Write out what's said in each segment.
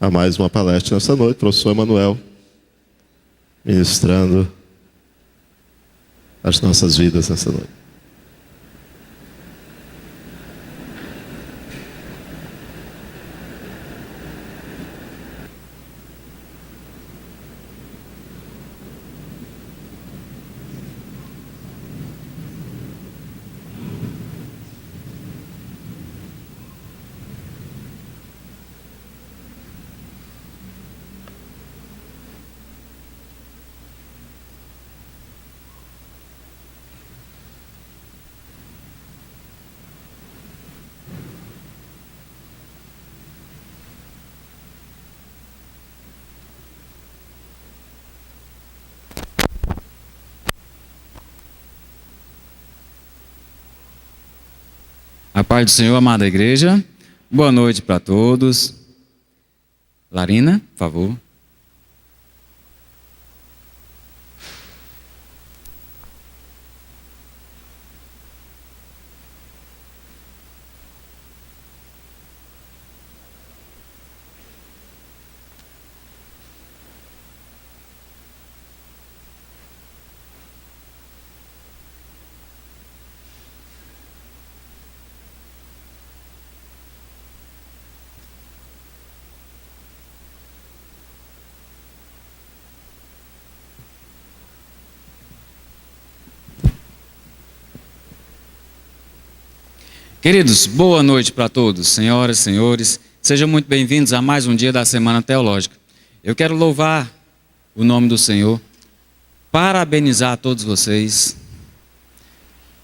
a mais uma palestra nessa noite. Professor Emanuel, ministrando as nossas vidas nessa noite. A paz do Senhor, amada igreja. Boa noite para todos. Larina, por favor. Queridos, boa noite para todos, senhoras e senhores. Sejam muito bem-vindos a mais um dia da Semana Teológica. Eu quero louvar o nome do Senhor, parabenizar a todos vocês.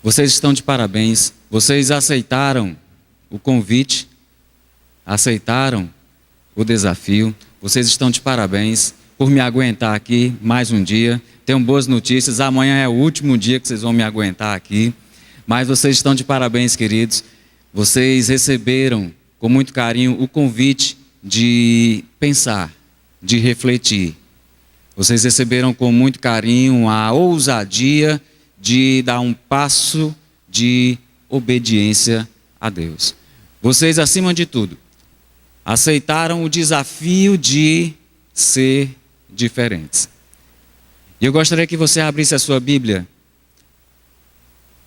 Vocês estão de parabéns. Vocês aceitaram o convite, aceitaram o desafio. Vocês estão de parabéns por me aguentar aqui mais um dia. Tenho boas notícias, amanhã é o último dia que vocês vão me aguentar aqui. Mas vocês estão de parabéns, queridos. Vocês receberam com muito carinho o convite de pensar, de refletir. Vocês receberam com muito carinho a ousadia de dar um passo de obediência a Deus. Vocês, acima de tudo, aceitaram o desafio de ser diferentes. E eu gostaria que você abrisse a sua Bíblia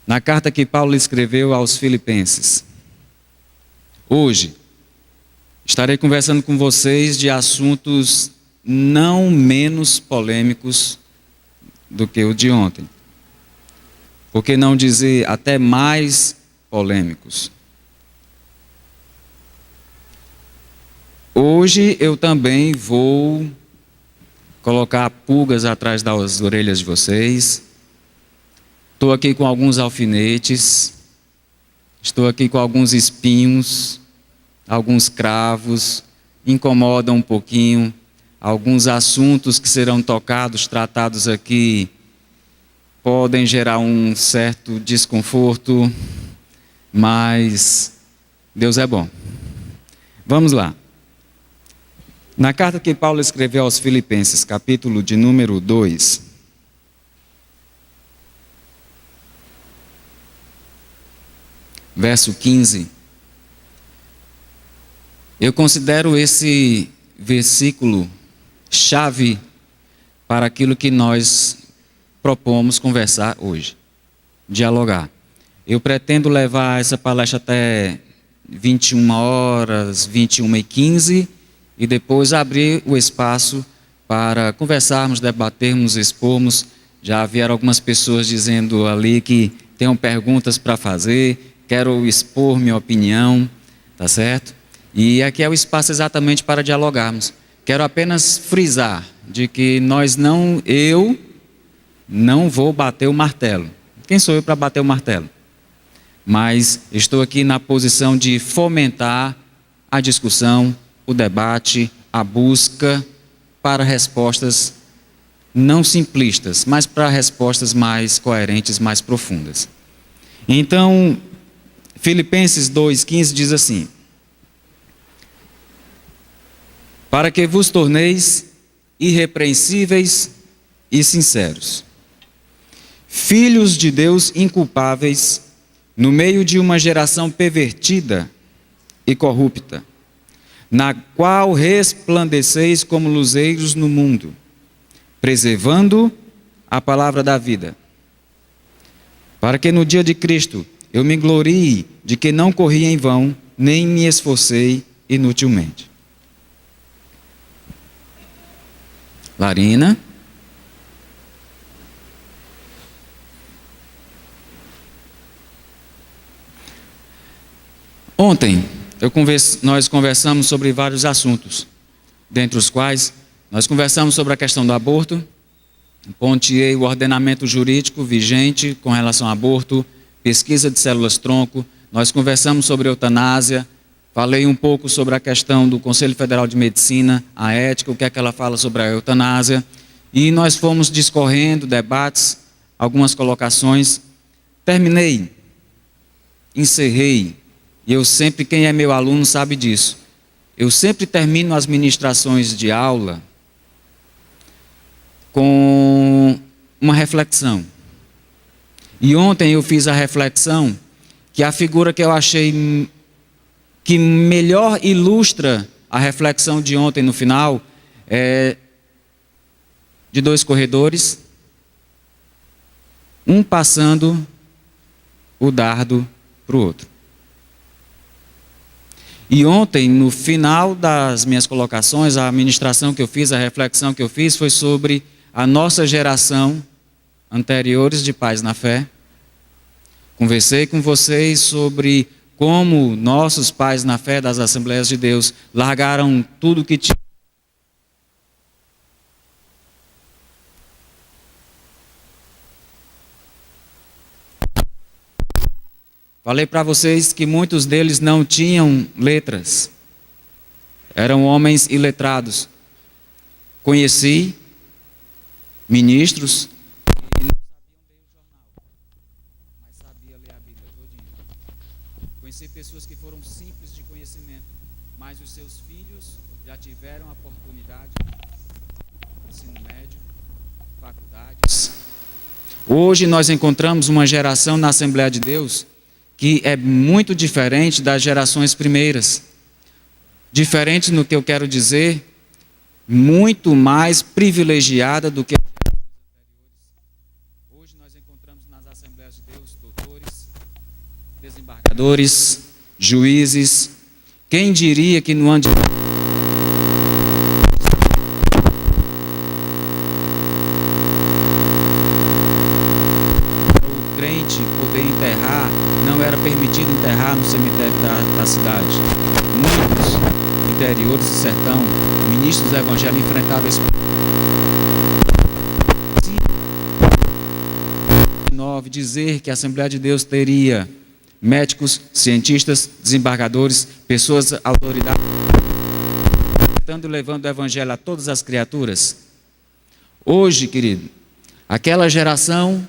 na carta que Paulo escreveu aos Filipenses. Hoje, estarei conversando com vocês de assuntos não menos polêmicos do que o de ontem. Por que não dizer até mais polêmicos? Hoje eu também vou colocar pulgas atrás das orelhas de vocês. Estou aqui com alguns alfinetes, estou aqui com alguns espinhos, alguns cravos, incomodam um pouquinho. Alguns assuntos que serão tocados, tratados aqui, podem gerar um certo desconforto, mas Deus é bom. Vamos lá. Na carta que Paulo escreveu aos Filipenses, capítulo de número 2, verso 15, eu considero esse versículo chave para aquilo que nós propomos conversar hoje, dialogar. Eu pretendo levar essa palestra até 21 horas, 21h15, e depois abrir o espaço para conversarmos, debatermos, expormos. Já vieram algumas pessoas dizendo ali que tenham perguntas para fazer. Quero expor minha opinião, tá certo? E aqui é o espaço exatamente para dialogarmos. Quero apenas frisar de que eu não vou bater o martelo. Quem sou eu para bater o martelo? Mas estou aqui na posição de fomentar a discussão, o debate, a busca para respostas não simplistas, mas para respostas mais coerentes, mais profundas. Então, Filipenses 2,15 diz assim: para que vos torneis irrepreensíveis e sinceros, filhos de Deus inculpáveis, no meio de uma geração pervertida e corrupta, na qual resplandeceis como luzeiros no mundo, preservando a palavra da vida. Para que no dia de Cristo eu me glorie de que não corri em vão, nem me esforcei inutilmente. Larina. Ontem nós conversamos sobre vários assuntos, dentre os quais nós conversamos sobre a questão do aborto, pontuei o ordenamento jurídico vigente com relação ao aborto, pesquisa de células-tronco, nós conversamos sobre eutanásia, falei um pouco sobre a questão do Conselho Federal de Medicina, a ética, o que é que ela fala sobre a eutanásia, e nós fomos discorrendo debates, algumas colocações. Terminei, encerrei, e eu sempre, quem é meu aluno sabe disso, eu sempre termino as ministrações de aula com uma reflexão. E ontem eu fiz a reflexão que a figura que eu achei que melhor ilustra a reflexão de ontem no final é de dois corredores, um passando o dardo para o outro. E ontem, no final das minhas colocações, a ministração que eu fiz, a reflexão que eu fiz foi sobre a nossa geração, anteriores de pais na fé. Conversei com vocês sobre como nossos pais na fé das Assembleias de Deus largaram tudo que tinham. Falei para vocês que muitos deles não tinham letras, eram homens iletrados. Conheci ministros que não sabiam ler o jornal, mas sabiam ler a Bíblia todinha. Conheci pessoas que foram simples de conhecimento, mas os seus filhos já tiveram a oportunidade de ensino médio, faculdades. Hoje nós encontramos uma geração na Assembleia de Deus que é muito diferente das gerações primeiras. Diferente no que eu quero dizer, muito mais privilegiada do que as gerações anteriores. Hoje nós encontramos nas Assembleias de Deus doutores, desembargadores, juízes. Quem diria que no ano de o crente poder enterrar, não era permitido enterrar no cemitério da cidade. Muitos interiores e sertão, ministros do Evangelho enfrentaram esse dizer que a Assembleia de Deus teria médicos, cientistas, desembargadores, pessoas, autoridades, levando o Evangelho a todas as criaturas. Hoje, querido, aquela geração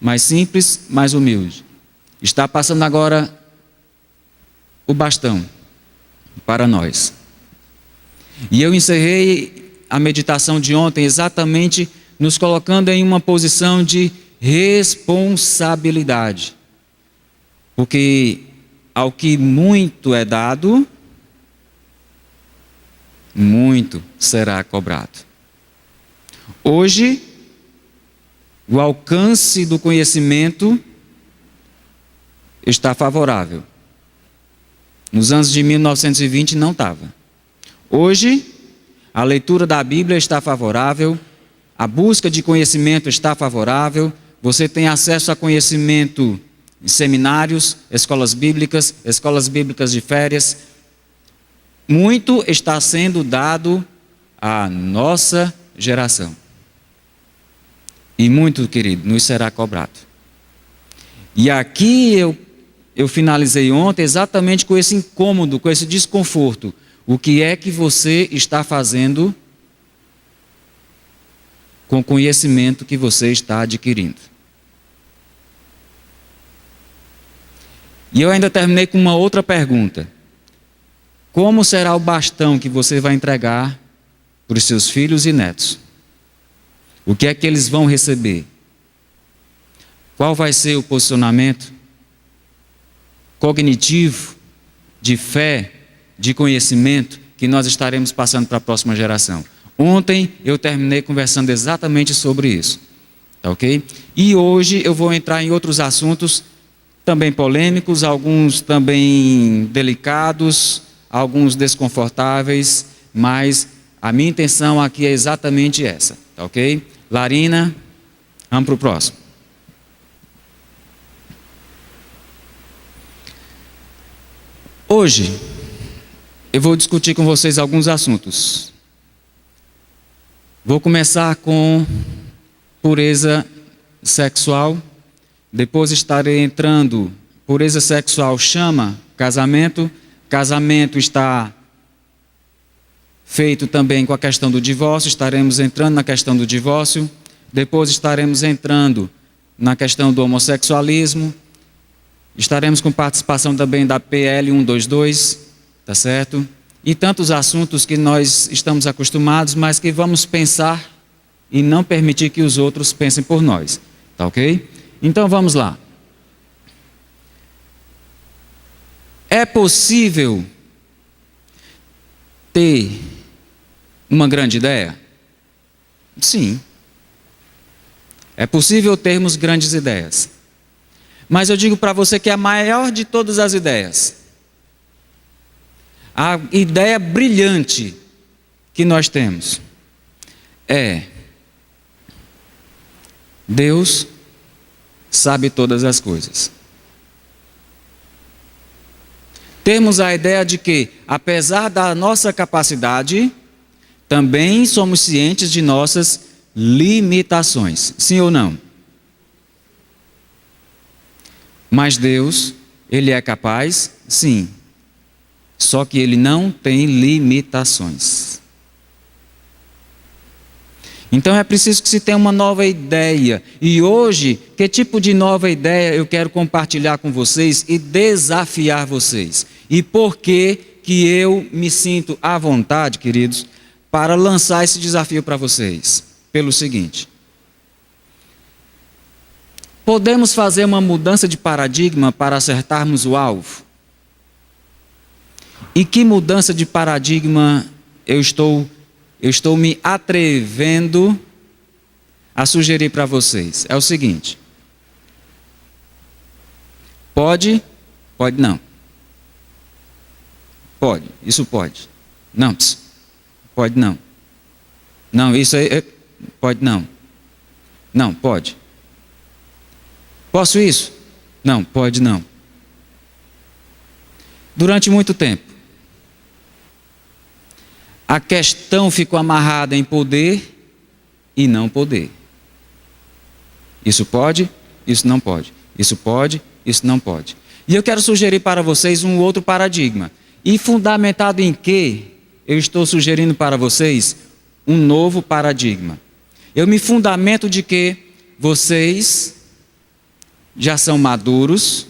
mais simples, mais humilde, está passando agora o bastão para nós. E eu encerrei a meditação de ontem exatamente nos colocando em uma posição de responsabilidade. Porque ao que muito é dado, muito será cobrado. Hoje, o alcance do conhecimento está favorável. Nos anos de 1920 não estava. Hoje, a leitura da Bíblia está favorável, a busca de conhecimento está favorável, você tem acesso a conhecimento em seminários, escolas bíblicas de férias. Muito está sendo dado à nossa geração. E muito, querido, nos será cobrado. E aqui eu finalizei ontem exatamente com esse incômodo, com esse desconforto. O que é que você está fazendo com o conhecimento que você está adquirindo? E eu ainda terminei com uma outra pergunta. Como será o bastão que você vai entregar para os seus filhos e netos? O que é que eles vão receber? Qual vai ser o posicionamento cognitivo, de fé, de conhecimento que nós estaremos passando para a próxima geração. Ontem eu terminei conversando exatamente sobre isso, tá ok? E hoje eu vou entrar em outros assuntos também polêmicos, alguns também delicados, alguns desconfortáveis, mas a minha intenção aqui é exatamente essa, tá ok? Larina, vamos para o próximo. Hoje eu vou discutir com vocês alguns assuntos. Vou começar com pureza sexual, depois estarei entrando, pureza sexual chama casamento, casamento está feito também com a questão do divórcio, estaremos entrando na questão do divórcio, depois estaremos entrando na questão do homossexualismo, estaremos com participação também da PL 122, tá certo? E tantos assuntos que nós estamos acostumados, mas que vamos pensar e não permitir que os outros pensem por nós. Tá ok? Então vamos lá. É possível ter uma grande ideia? Sim. É possível termos grandes ideias. Mas eu digo para você que a maior de todas as ideias, a ideia brilhante que nós temos é: Deus sabe todas as coisas. Temos a ideia de que, apesar da nossa capacidade, também somos cientes de nossas limitações. Sim ou não? Mas Deus, Ele é capaz? Sim. Só que Ele não tem limitações. Então é preciso que se tenha uma nova ideia. E hoje, que tipo de nova ideia eu quero compartilhar com vocês e desafiar vocês? E por que eu me sinto à vontade, queridos, para lançar esse desafio para vocês? Pelo seguinte: podemos fazer uma mudança de paradigma para acertarmos o alvo? E que mudança de paradigma eu estou me atrevendo a sugerir para vocês? É o seguinte: pode? Pode não. Pode, isso pode. Não, pode não. Não, isso aí, pode não. Não, pode. Posso isso? Não, pode não. Durante muito tempo, a questão ficou amarrada em poder e não poder. Isso pode, isso não pode. Isso pode, isso não pode. E eu quero sugerir para vocês um outro paradigma. E fundamentado em que eu estou sugerindo para vocês um novo paradigma. Eu me fundamento de que vocês já são maduros,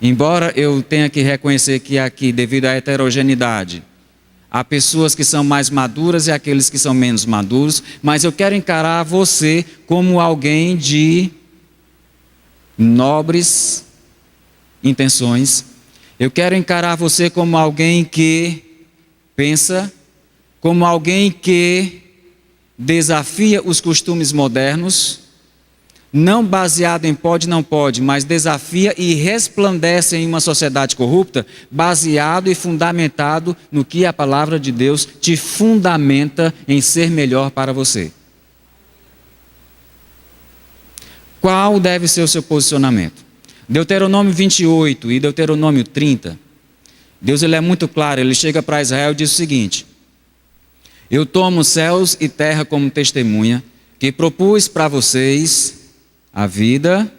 embora eu tenha que reconhecer que aqui, devido à heterogeneidade, há pessoas que são mais maduras e aqueles que são menos maduros, mas eu quero encarar você como alguém de nobres intenções. Eu quero encarar você como alguém que pensa, como alguém que desafia os costumes modernos, não baseado em pode, não pode, mas desafia e resplandece em uma sociedade corrupta, baseado e fundamentado no que a palavra de Deus te fundamenta em ser melhor para você. Qual deve ser o seu posicionamento? Deuteronômio 28 e Deuteronômio 30, Deus ele é muito claro, ele chega para Israel e diz o seguinte: eu tomo céus e terra como testemunha, que propus para vocês a vida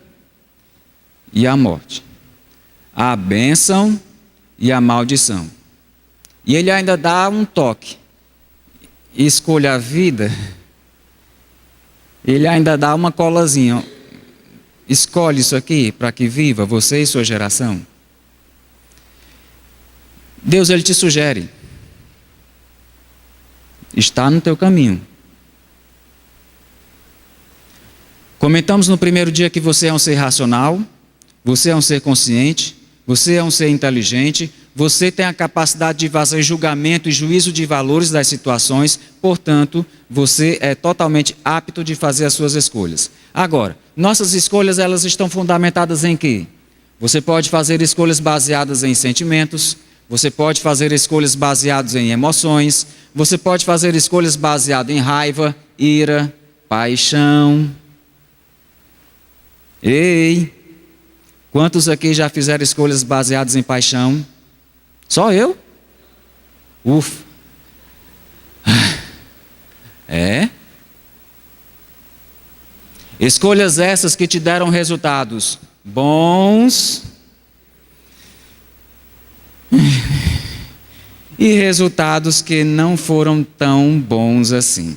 e a morte, a bênção e a maldição. E ele ainda dá um toque: escolha a vida. Ele ainda dá uma colazinha: escolhe isso aqui para que viva você e sua geração. Deus ele te sugere, está no teu caminho. Comentamos no primeiro dia que você é um ser racional, você é um ser consciente, você é um ser inteligente, você tem a capacidade de fazer julgamento e juízo de valores das situações, portanto, você é totalmente apto de fazer as suas escolhas. Agora, nossas escolhas, elas estão fundamentadas em quê? Você pode fazer escolhas baseadas em sentimentos, você pode fazer escolhas baseadas em emoções, você pode fazer escolhas baseadas em raiva, ira, paixão. Ei, quantos aqui já fizeram escolhas baseadas em paixão? Só eu? Ufa. É? Escolhas essas que te deram resultados bons e resultados que não foram tão bons assim.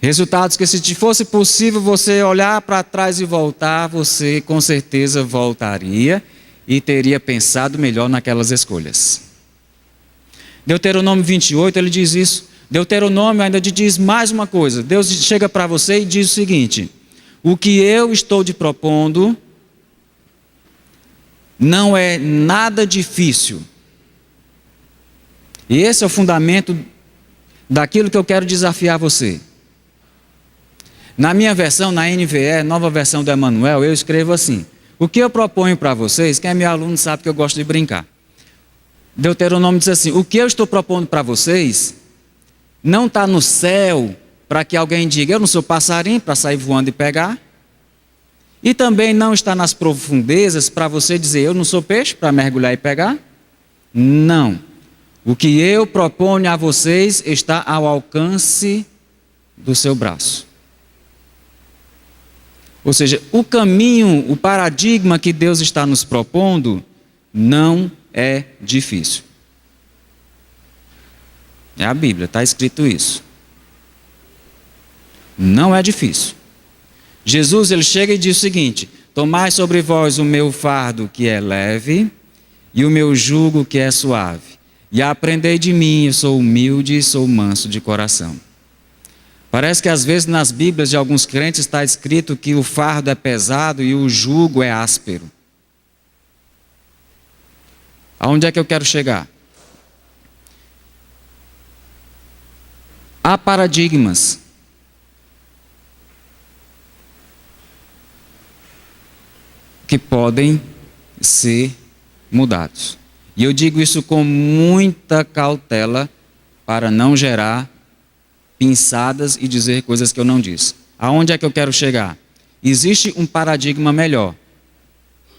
Resultados que, se fosse possível você olhar para trás e voltar, você com certeza voltaria e teria pensado melhor naquelas escolhas. Deuteronômio 28, ele diz isso. Deuteronômio ainda diz mais uma coisa. Deus chega para você e diz o seguinte: o que eu estou te propondo não é nada difícil. E esse é o fundamento daquilo que eu quero desafiar você. Na minha versão, na NVE, nova versão do Emanuel, eu escrevo assim: o que eu proponho para vocês, quem é meu aluno sabe que eu gosto de brincar. Deuteronômio diz assim: o que eu estou propondo para vocês não está no céu para que alguém diga, eu não sou passarinho para sair voando e pegar. E também não está nas profundezas para você dizer, eu não sou peixe para mergulhar e pegar. Não. O que eu proponho a vocês está ao alcance do seu braço. Ou seja, o caminho, o paradigma que Deus está nos propondo não é difícil. É a Bíblia, está escrito isso. Não é difícil. Jesus, ele chega e diz o seguinte: tomai sobre vós o meu fardo que é leve e o meu jugo que é suave. E aprendei de mim, eu sou humilde e sou manso de coração. Parece que às vezes nas Bíblias de alguns crentes está escrito que o fardo é pesado e o jugo é áspero. Aonde é que eu quero chegar? Há paradigmas que podem ser mudados. E eu digo isso com muita cautela para não gerar pinçadas e dizer coisas que eu não disse. Aonde é que eu quero chegar? Existe um paradigma melhor.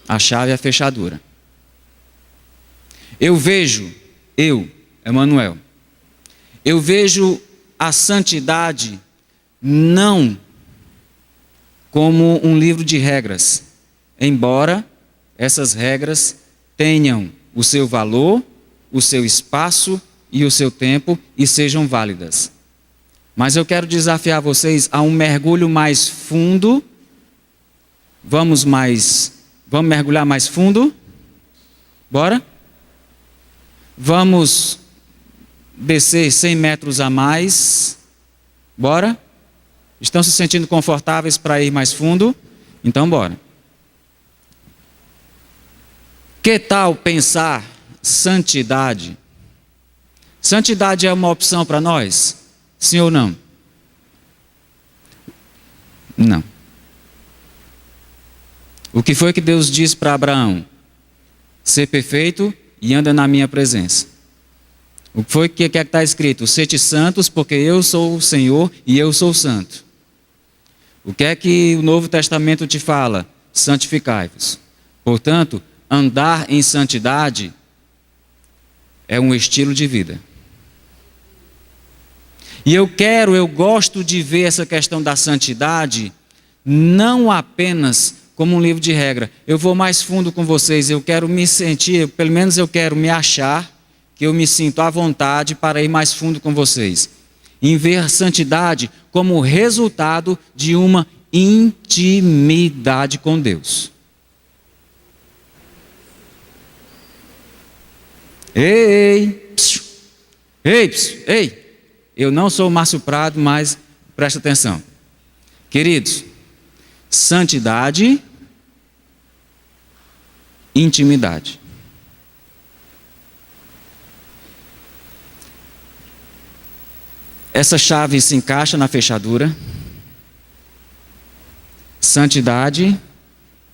A chave é a fechadura. Emanuel, eu vejo a santidade não como um livro de regras, embora essas regras tenham o seu valor, o seu espaço e o seu tempo e sejam válidas. Mas eu quero desafiar vocês a um mergulho mais fundo. Vamos mergulhar mais fundo? Bora? Vamos descer 100 metros a mais? Bora? Estão se sentindo confortáveis para ir mais fundo? Então bora. Que tal pensar santidade? Santidade é uma opção para nós? Sim ou não? Não. O que foi que Deus disse para Abraão? Ser perfeito e anda na minha presença. O que foi que está escrito? Sede santos, porque eu sou o Senhor e eu sou santo. O que é que o Novo Testamento te fala? Santificai-vos. Portanto, andar em santidade é um estilo de vida. E eu gosto de ver essa questão da santidade não apenas como um livro de regra. Eu vou mais fundo com vocês, eu quero me sentir, pelo menos eu quero me achar, que eu me sinto à vontade para ir mais fundo com vocês. Em ver a santidade como resultado de uma intimidade com Deus. Ei! Eu não sou o Márcio Prado, mas presta atenção. Queridos, santidade, intimidade. Essa chave se encaixa na fechadura. Santidade,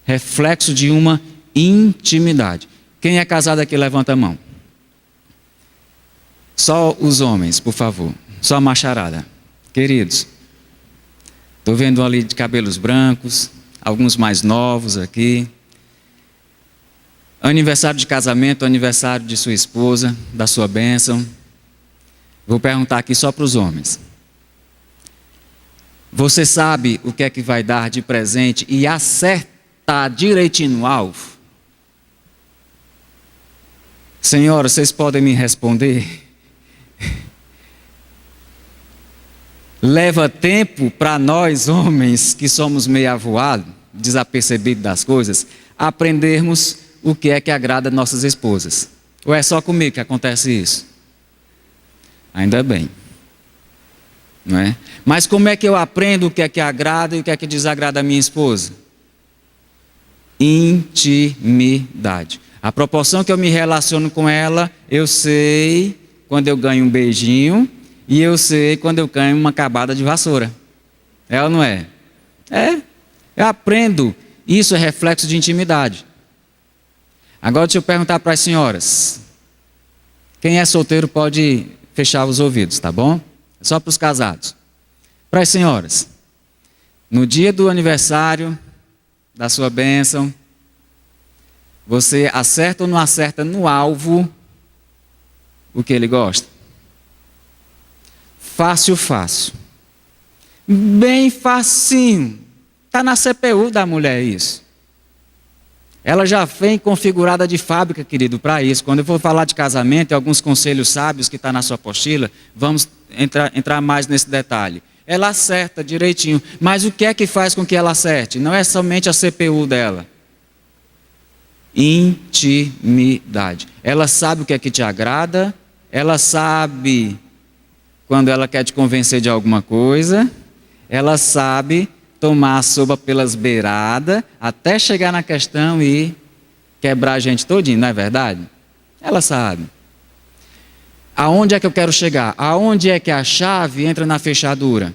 reflexo de uma intimidade. Quem é casado aqui, levanta a mão. Só os homens, por favor. Só a macharada. Queridos, estou vendo ali de cabelos brancos, alguns mais novos aqui. Aniversário de casamento, aniversário de sua esposa, da sua bênção. Vou perguntar aqui só para os homens. Você sabe o que é que vai dar de presente e acertar direitinho no alvo? Senhora, vocês podem me responder? Leva tempo para nós, homens, que somos meio avoados, desapercebidos das coisas, aprendermos o que é que agrada nossas esposas. Ou é só comigo que acontece isso? Ainda bem. Não é? Mas como é que eu aprendo o que é que agrada e o que é que desagrada a minha esposa? Intimidade. A proporção que eu me relaciono com ela, eu sei quando eu ganho um beijinho e eu sei quando eu ganho uma cabada de vassoura. É ou não é? É. Eu aprendo. Isso é reflexo de intimidade. Agora deixa eu perguntar para as senhoras. Quem é solteiro pode fechar os ouvidos, tá bom? É só para os casados. Para as senhoras. No dia do aniversário da sua bênção, você acerta ou não acerta no alvo o que ele gosta? Fácil, fácil. Bem facinho. Está na CPU da mulher isso. Ela já vem configurada de fábrica, querido, para isso. Quando eu for falar de casamento e alguns conselhos sábios que está na sua apostila, vamos entrar mais nesse detalhe. Ela acerta direitinho. Mas o que é que faz com que ela acerte? Não é somente a CPU dela. Intimidade. Ela sabe o que é que te agrada, ela sabe quando ela quer te convencer de alguma coisa, ela sabe tomar a sopa pelas beiradas, até chegar na questão e quebrar a gente todinho, não é verdade? Ela sabe. Aonde é que eu quero chegar? Aonde é que a chave entra na fechadura?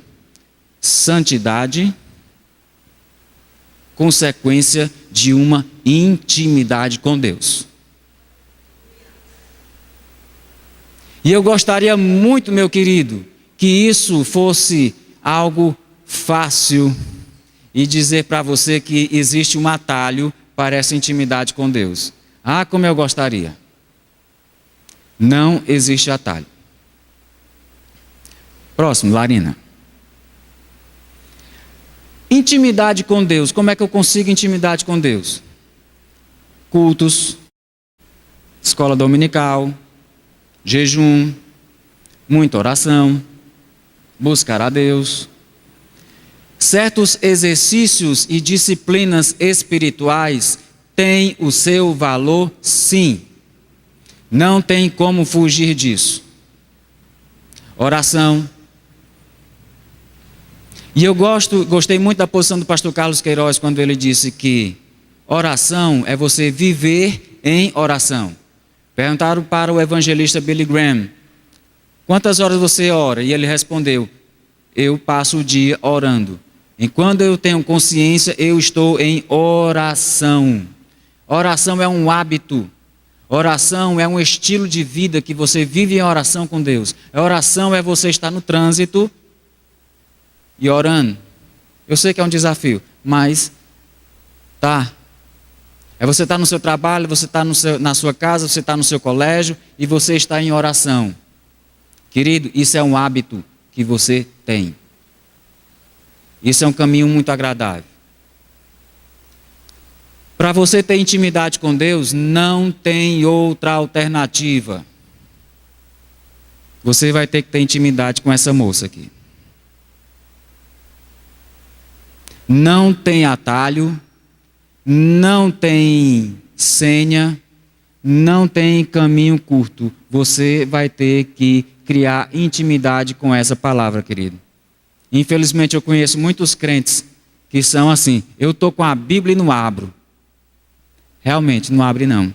Santidade, consequência de uma intimidade com Deus. E eu gostaria muito, meu querido, que isso fosse algo fácil e dizer para você que existe um atalho para essa intimidade com Deus. Ah, como eu gostaria. Não existe atalho. Próximo, Larina. Intimidade com Deus. Como é que eu consigo intimidade com Deus? Cultos, escola dominical, jejum, muita oração, buscar a Deus. Certos exercícios e disciplinas espirituais têm o seu valor, sim. Não tem como fugir disso. Oração. E eu gostei muito da posição do pastor Carlos Queiroz quando ele disse que oração é você viver em oração. Perguntaram para o evangelista Billy Graham: quantas horas você ora? E ele respondeu: eu passo o dia orando. Enquanto eu tenho consciência, eu estou em oração. Oração é um hábito. Oração é um estilo de vida que você vive em oração com Deus. A oração é você estar no trânsito e orando. Eu sei que é um desafio, mas tá. É você estar no seu trabalho, você está na sua casa, você está no seu colégio e você está em oração. Querido, isso é um hábito que você tem. Isso é um caminho muito agradável. Para você ter intimidade com Deus, não tem outra alternativa. Você vai ter que ter intimidade com essa moça aqui. Não tem atalho, não tem senha, não tem caminho curto. Você vai ter que criar intimidade com essa palavra, querido. Infelizmente eu conheço muitos crentes que são assim: eu estou com a Bíblia e não abro. Realmente, não abre não.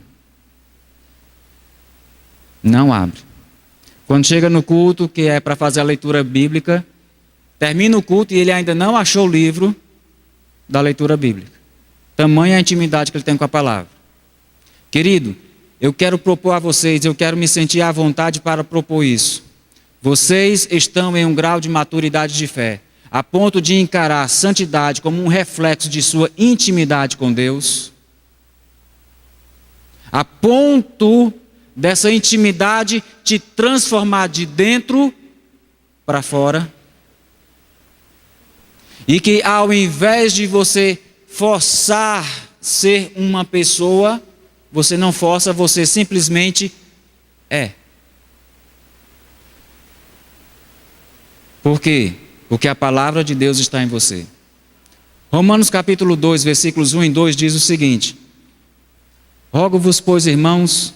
Não abre. Quando chega no culto, que é para fazer a leitura bíblica, termina o culto e ele ainda não achou o livro da leitura bíblica. Tamanha a intimidade que ele tem com a palavra. Querido, eu quero propor a vocês, eu quero me sentir à vontade para propor isso. Vocês estão em um grau de maturidade de fé, a ponto de encarar a santidade como um reflexo de sua intimidade com Deus, a ponto dessa intimidade te transformar de dentro para fora, e que ao invés de você forçar ser uma pessoa, você não força, você simplesmente é. Por quê? Porque a palavra de Deus está em você. Romanos capítulo 2, versículos 1 e 2 diz o seguinte: rogo-vos, pois, irmãos,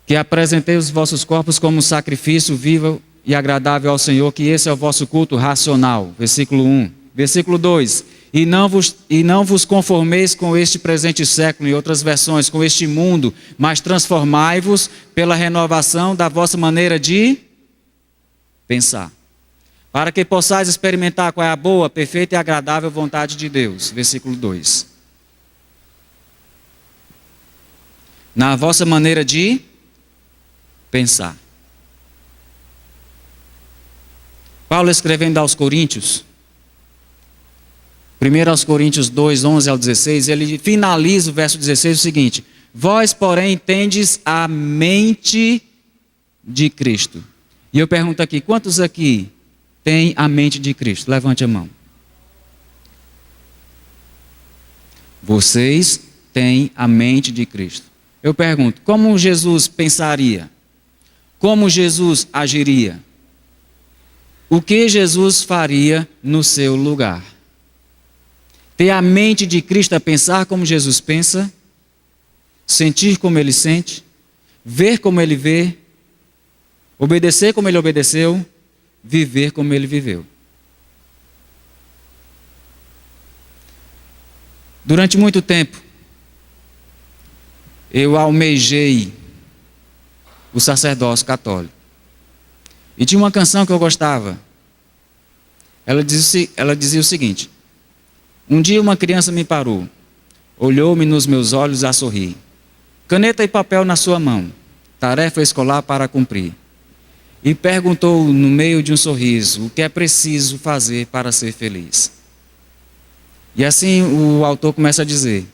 que apresentei os vossos corpos como sacrifício vivo e agradável ao Senhor, que esse é o vosso culto racional. Versículo 1. Versículo 2. E não vos conformeis com este presente século, em outras versões, com este mundo, mas transformai-vos pela renovação da vossa maneira de pensar, para que possais experimentar qual é a boa, perfeita e agradável vontade de Deus. Versículo 2. Na vossa maneira de pensar. Paulo escrevendo aos Coríntios, 1 aos Coríntios 2, 11 ao 16, ele finaliza o verso 16 o seguinte: vós, porém, tendes a mente de Cristo. E eu pergunto aqui, quantos aqui têm a mente de Cristo? Levante a mão. Vocês têm a mente de Cristo. Eu pergunto, como Jesus pensaria? Como Jesus agiria? O que Jesus faria no seu lugar? Ter a mente de Cristo é pensar como Jesus pensa, sentir como Ele sente, ver como Ele vê, obedecer como Ele obedeceu, viver como Ele viveu. Durante muito tempo, eu almejei o sacerdócio católico. E tinha uma canção que eu gostava. Ela dizia o seguinte: um dia uma criança me parou, olhou-me nos meus olhos a sorrir. Caneta e papel na sua mão, tarefa escolar para cumprir. E perguntou no meio de um sorriso, o que é preciso fazer para ser feliz? E assim o autor começa a dizer,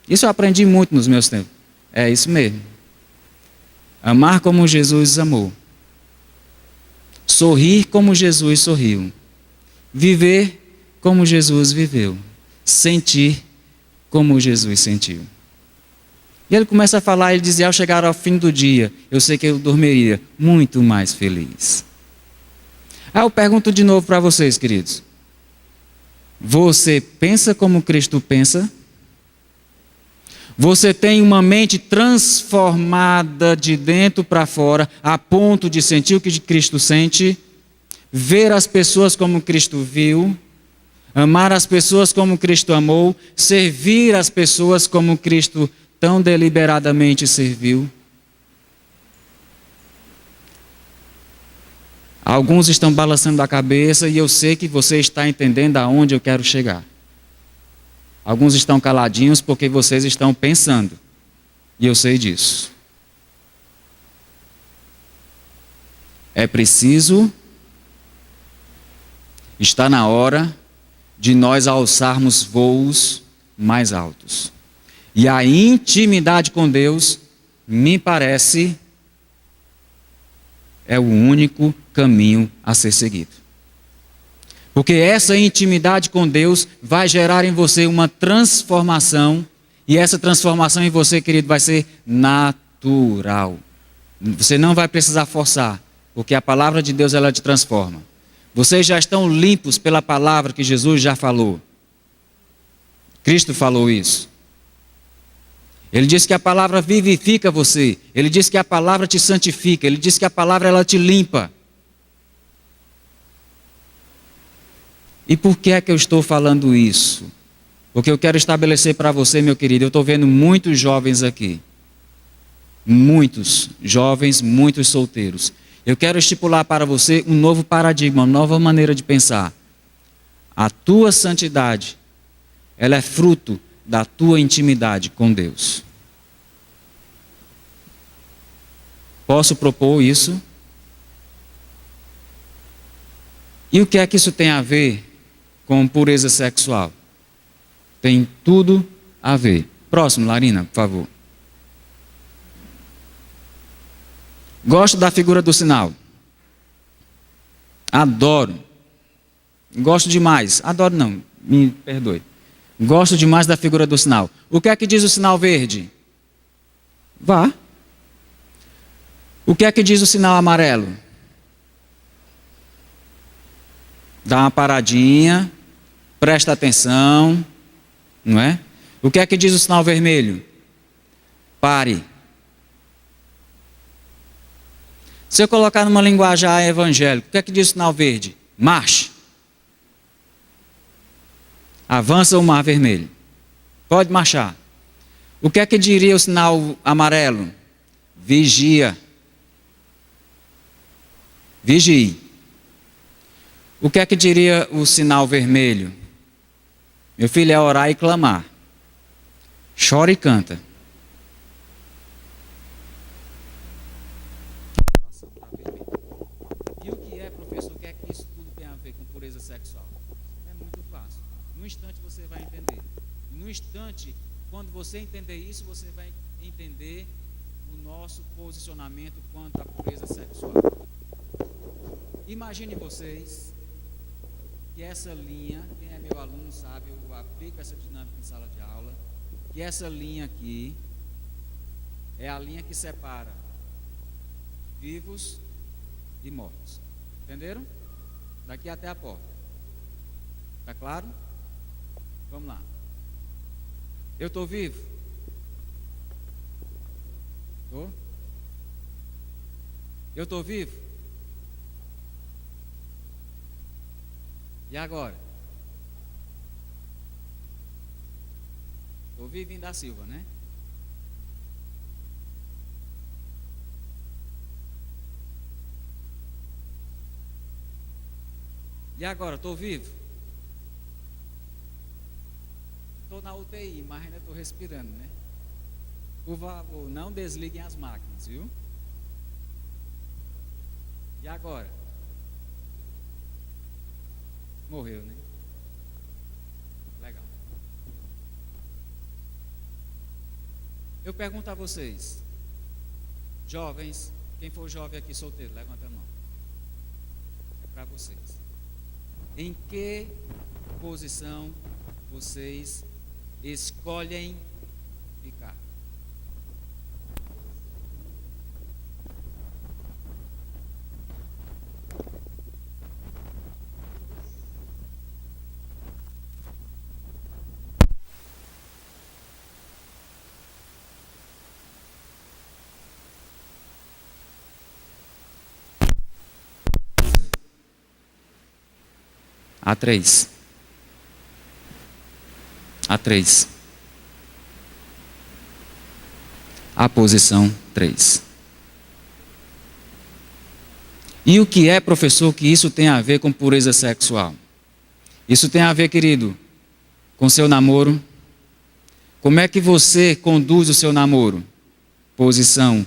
isso eu aprendi muito nos meus tempos. É isso mesmo. Amar como Jesus amou. Sorrir como Jesus sorriu. Viver como Jesus viveu. Sentir como Jesus sentiu. E ele começa a falar, ele dizia, ao chegar ao fim do dia, eu sei que eu dormiria muito mais feliz. Aí eu pergunto de novo para vocês, queridos. Você pensa como Cristo pensa? Você tem uma mente transformada de dentro para fora, a ponto de sentir o que Cristo sente, ver as pessoas como Cristo viu, amar as pessoas como Cristo amou, servir as pessoas como Cristo tão deliberadamente serviu? Alguns estão balançando a cabeça e eu sei que você está entendendo aonde eu quero chegar. Alguns estão caladinhos porque vocês estão pensando. E eu sei disso. É preciso, está na hora de nós alçarmos voos mais altos. E a intimidade com Deus, me parece, é o único caminho a ser seguido. Porque essa intimidade com Deus vai gerar em você uma transformação, e essa transformação em você, querido, vai ser natural. Você não vai precisar forçar, porque a palavra de Deus, ela te transforma. Vocês já estão limpos pela palavra que Jesus já falou. Cristo falou isso. Ele disse que a palavra vivifica você. Ele disse que a palavra te santifica. Ele disse que a palavra, ela te limpa. E por que é que eu estou falando isso? Porque eu quero estabelecer para você, meu querido, eu estou vendo muitos jovens aqui. Muitos jovens, muitos solteiros. Eu quero estipular para você um novo paradigma, uma nova maneira de pensar. A tua santidade, ela é fruto da tua intimidade com Deus. Posso propor isso? E o que é que isso tem a ver com pureza sexual? Tem tudo a ver. Próximo, Larina, por favor. Gosto da figura do sinal. Adoro. Gosto demais. Adoro não, me perdoe. Gosto demais da figura do sinal. O que é que diz o sinal verde? Vá. O que é que diz o sinal amarelo? Dá uma paradinha, presta atenção, não é? O que é que diz o sinal vermelho? Pare. Se eu colocar numa linguagem evangélica, o que é que diz o sinal verde? Marche. Avança o mar vermelho. Pode marchar. O que é que diria o sinal amarelo? Vigia. Vigie. O que é que diria o sinal vermelho? Meu filho, é orar e clamar. Chora e canta. E o que é, professor? O que é que isso tudo tem a ver com pureza sexual? É muito fácil. No instante você vai entender. No instante, quando você entender isso, você vai entender o nosso posicionamento quanto à pureza sexual. Imagine vocês que essa linha, quem é meu aluno sabe, eu aplico essa dinâmica em sala de aula, que essa linha aqui é a linha que separa vivos e mortos. Entenderam? Daqui até a porta. Está claro? Vamos lá. Eu estou vivo? Estou? Eu estou vivo? E agora? Estou vivo em da Silva, né? E agora, estou vivo? Estou na UTI, mas ainda estou respirando, né? Por favor, não desliguem as máquinas, viu? E agora? Morreu, né? Legal. Eu pergunto a vocês, jovens, quem for jovem aqui solteiro, levanta a mão. É para vocês. Em que posição vocês escolhem ficar? A3. A3. A posição 3. E o que é, professor, que isso tem a ver com pureza sexual? Isso tem a ver, querido, com seu namoro. Como é que você conduz o seu namoro? Posição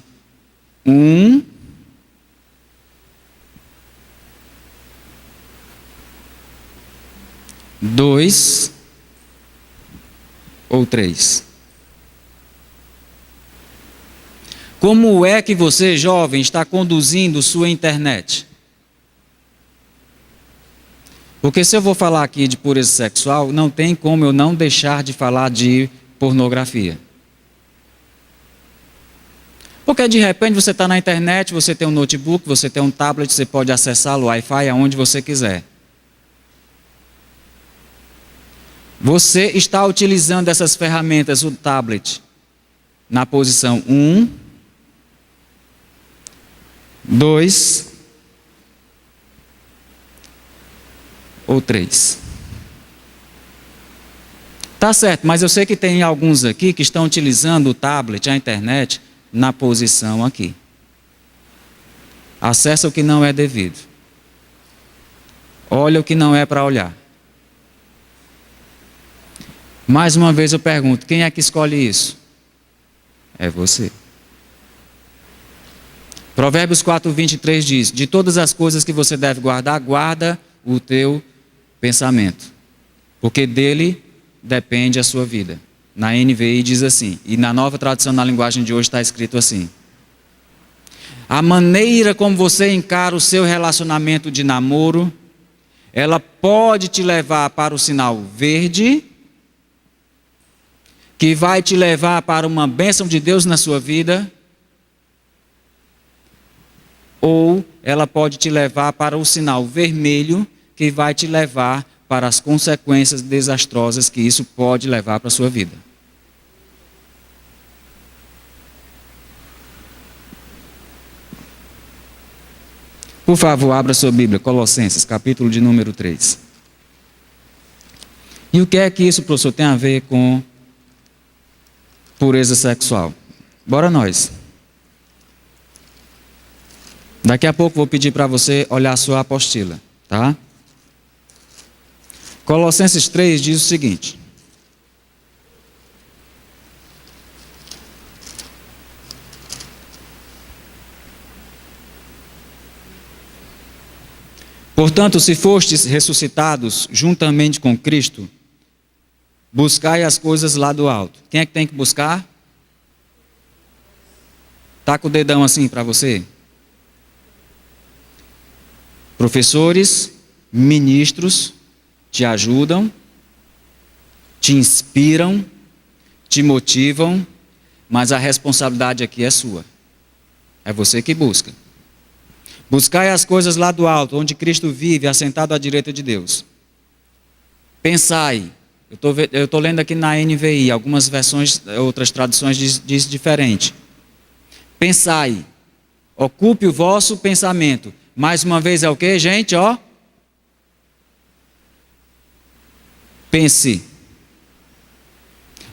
1. Dois ou 3. Como é que você, jovem, está conduzindo sua internet? Porque se eu vou falar aqui de pureza sexual, não tem como eu não deixar de falar de pornografia. Porque de repente você está na internet, você tem um notebook, você tem um tablet, você pode acessar o Wi-Fi aonde você quiser. Você está utilizando essas ferramentas, o tablet, na posição 1, 2 ou 3. Tá certo, mas eu sei que tem alguns aqui que estão utilizando o tablet, a internet, na posição aqui. Acessa o que não é devido. Olha o que não é para olhar. Mais uma vez eu pergunto, quem é que escolhe isso? É você. Provérbios 4:23 diz: de todas as coisas que você deve guardar, guarda o teu pensamento, porque dele depende a sua vida. Na NVI diz assim, e na nova tradução na linguagem de hoje está escrito assim: a maneira como você encara o seu relacionamento de namoro, ela pode te levar para o sinal verde, que vai te levar para uma bênção de Deus na sua vida, ou ela pode te levar para o sinal vermelho, que vai te levar para as consequências desastrosas que isso pode levar para a sua vida. Por favor, abra sua Bíblia, Colossenses, capítulo de número 3. E o que é que isso, professor, tem a ver com pureza sexual? Bora nós. Daqui a pouco vou pedir para você olhar a sua apostila, tá? Colossenses 3 diz o seguinte: portanto, se fostes ressuscitados juntamente com Cristo, buscai as coisas lá do alto. Quem é que tem que buscar? Tá com o dedão assim para você? Professores, ministros te ajudam, te inspiram, te motivam, mas a responsabilidade aqui é sua. É você que busca. Buscai as coisas lá do alto, onde Cristo vive, assentado à direita de Deus. Pensai. Eu estou lendo aqui na NVI, algumas versões, outras traduções diz diferente. Pensai. Ocupe o vosso pensamento. Mais uma vez é o que, gente? Ó. Pense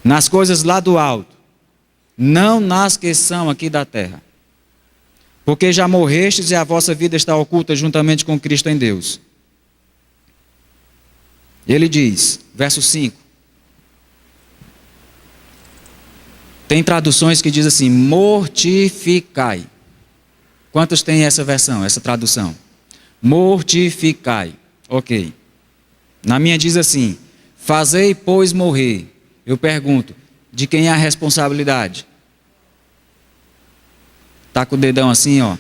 nas coisas lá do alto, não nas que são aqui da terra. Porque já morrestes e a vossa vida está oculta juntamente com Cristo em Deus. Ele diz, verso 5. Tem traduções que diz assim, mortificai. Quantos têm essa versão, essa tradução? Mortificai. Ok. Na minha diz assim, fazei, pois, morrer. Eu pergunto, de quem é a responsabilidade? Está com o dedão assim, ó.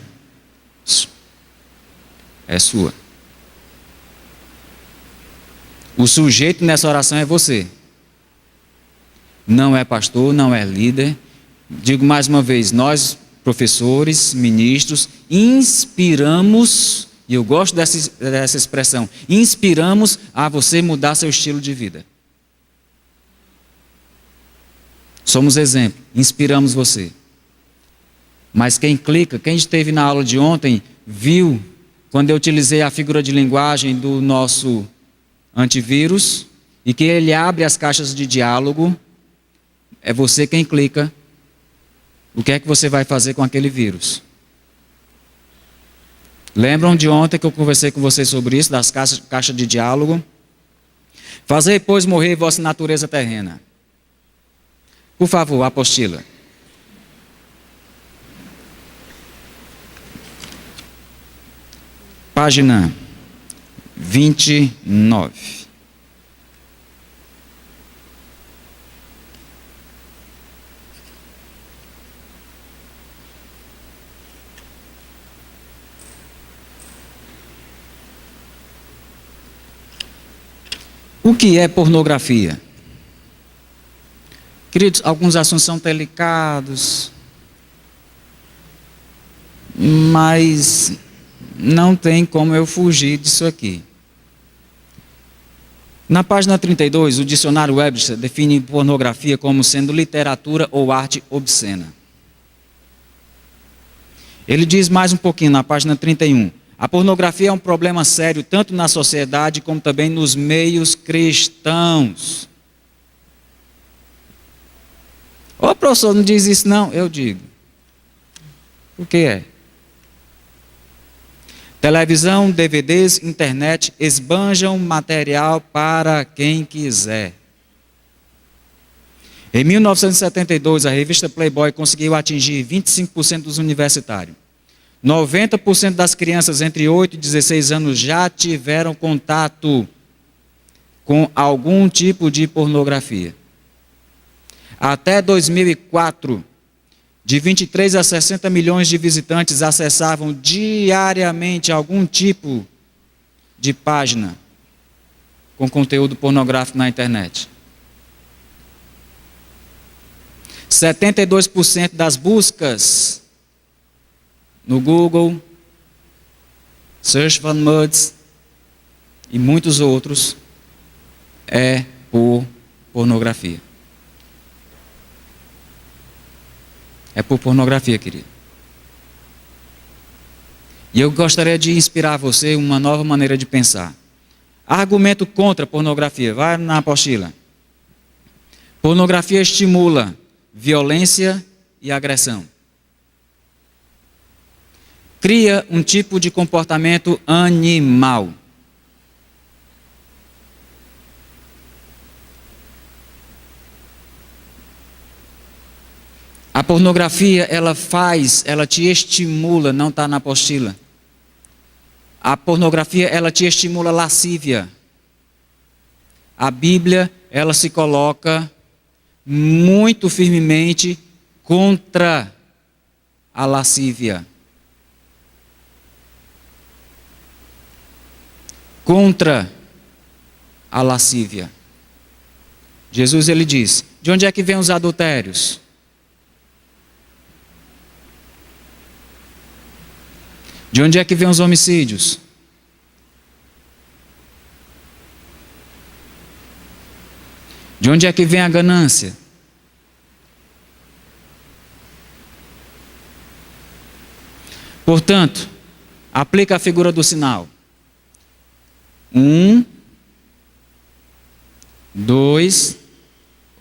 É sua. O sujeito nessa oração é você. Não é pastor, não é líder. Digo mais uma vez, nós, professores, ministros, inspiramos, e eu gosto dessa expressão, inspiramos a você mudar seu estilo de vida. Somos exemplo, inspiramos você. Mas quem clica, quem esteve na aula de ontem, viu, quando eu utilizei a figura de linguagem do nosso antivírus, e que ele abre as caixas de diálogo, é você quem clica. O que é que você vai fazer com aquele vírus? Lembram de ontem que eu conversei com vocês sobre isso, das caixas de diálogo? Fazei, pois, morrer vossa natureza terrena. Por favor, apostila. Página 29. O que é pornografia? Queridos, alguns assuntos são delicados, mas não tem como eu fugir disso aqui. Na página 32, o dicionário Webster define pornografia como sendo literatura ou arte obscena. Ele diz mais um pouquinho na página 31. A pornografia é um problema sério tanto na sociedade como também nos meios cristãos. Ô professor, não diz isso não? Eu digo. O que é? Televisão, DVDs, internet esbanjam material para quem quiser. Em 1972, a revista Playboy conseguiu atingir 25% dos universitários. 90% das crianças entre 8 e 16 anos já tiveram contato com algum tipo de pornografia. Até 2004, de 23 a 60 milhões de visitantes acessavam diariamente algum tipo de página com conteúdo pornográfico na internet. 72% das buscas no Google, Search for Muds e muitos outros é por pornografia. É por pornografia, querido. E eu gostaria de inspirar você uma nova maneira de pensar. Argumento contra a pornografia. Vai na apostila. Pornografia estimula violência e agressão. Cria um tipo de comportamento animal. A pornografia, ela te estimula, não está na apostila. A pornografia, ela te estimula lascívia. A Bíblia, ela se coloca muito firmemente contra a lascívia. Contra a lascívia. Jesus, ele diz, de onde é que vêm os adultérios? De onde é que vêm os homicídios? De onde é que vem a ganância? Portanto, aplica a figura do sinal. 1, 2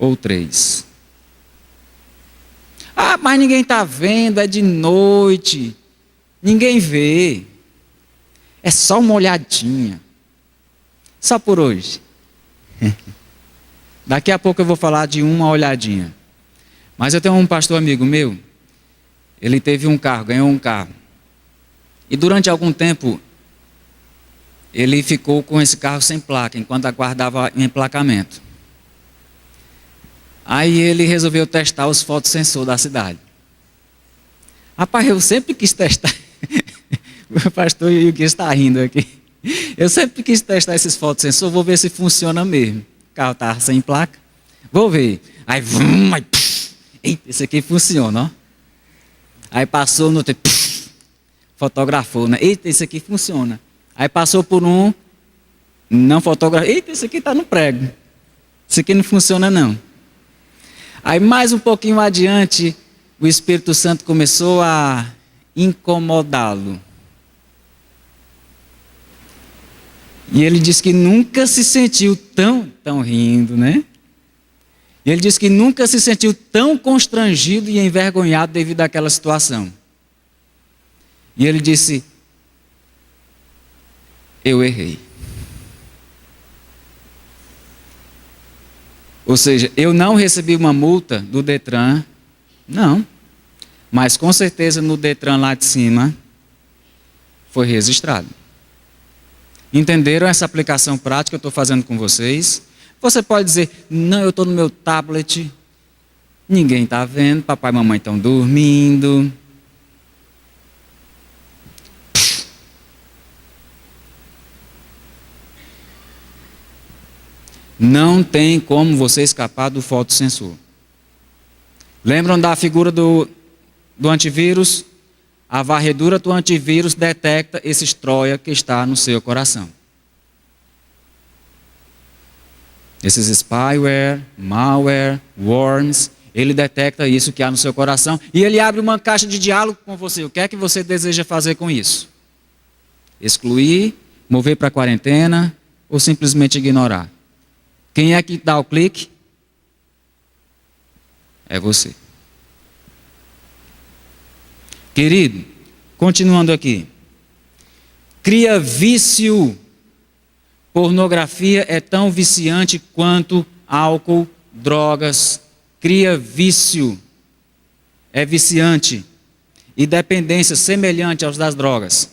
ou 3. Ah, mas ninguém está vendo, é de noite. Ninguém vê. É só uma olhadinha. Só por hoje. Daqui a pouco eu vou falar de uma olhadinha. Mas eu tenho um pastor amigo meu. Ele teve um carro, ganhou um carro. E durante algum tempo, ele ficou com esse carro sem placa, enquanto aguardava emplacamento. Aí ele resolveu testar os fotossensores da cidade. Rapaz, eu sempre quis testar. O pastor e o que está rindo aqui. Eu sempre quis testar esses fotossensores, vou ver se funciona mesmo. O carro estava sem placa. Vou ver. Aí, eita, esse aqui funciona, ó. Aí passou no outro, fotografou, né? Eita, esse aqui funciona. Aí passou por um, não fotografou. Eita, esse aqui está no prego. Esse aqui não funciona, não. Aí mais um pouquinho adiante, o Espírito Santo começou a incomodá-lo. E ele disse que nunca se sentiu tão rindo, né? E ele disse que nunca se sentiu tão constrangido e envergonhado devido àquela situação. E ele disse, eu errei. Ou seja, eu não recebi uma multa do Detran, não. Mas com certeza no Detran lá de cima foi registrado. Entenderam essa aplicação prática que eu estou fazendo com vocês? Você pode dizer, não, eu estou no meu tablet, ninguém está vendo, papai e mamãe estão dormindo. Não tem como você escapar do fotossensor. Lembram da figura do antivírus? A varredura do antivírus detecta esse estroia que está no seu coração. Esses spyware, malware, worms, ele detecta isso que há no seu coração e ele abre uma caixa de diálogo com você. O que é que você deseja fazer com isso? Excluir, mover para a quarentena ou simplesmente ignorar? Quem é que dá o clique? É você. Querido, continuando aqui. Cria vício. Pornografia é tão viciante quanto álcool, drogas. Cria vício. É viciante. E dependência semelhante aos das drogas.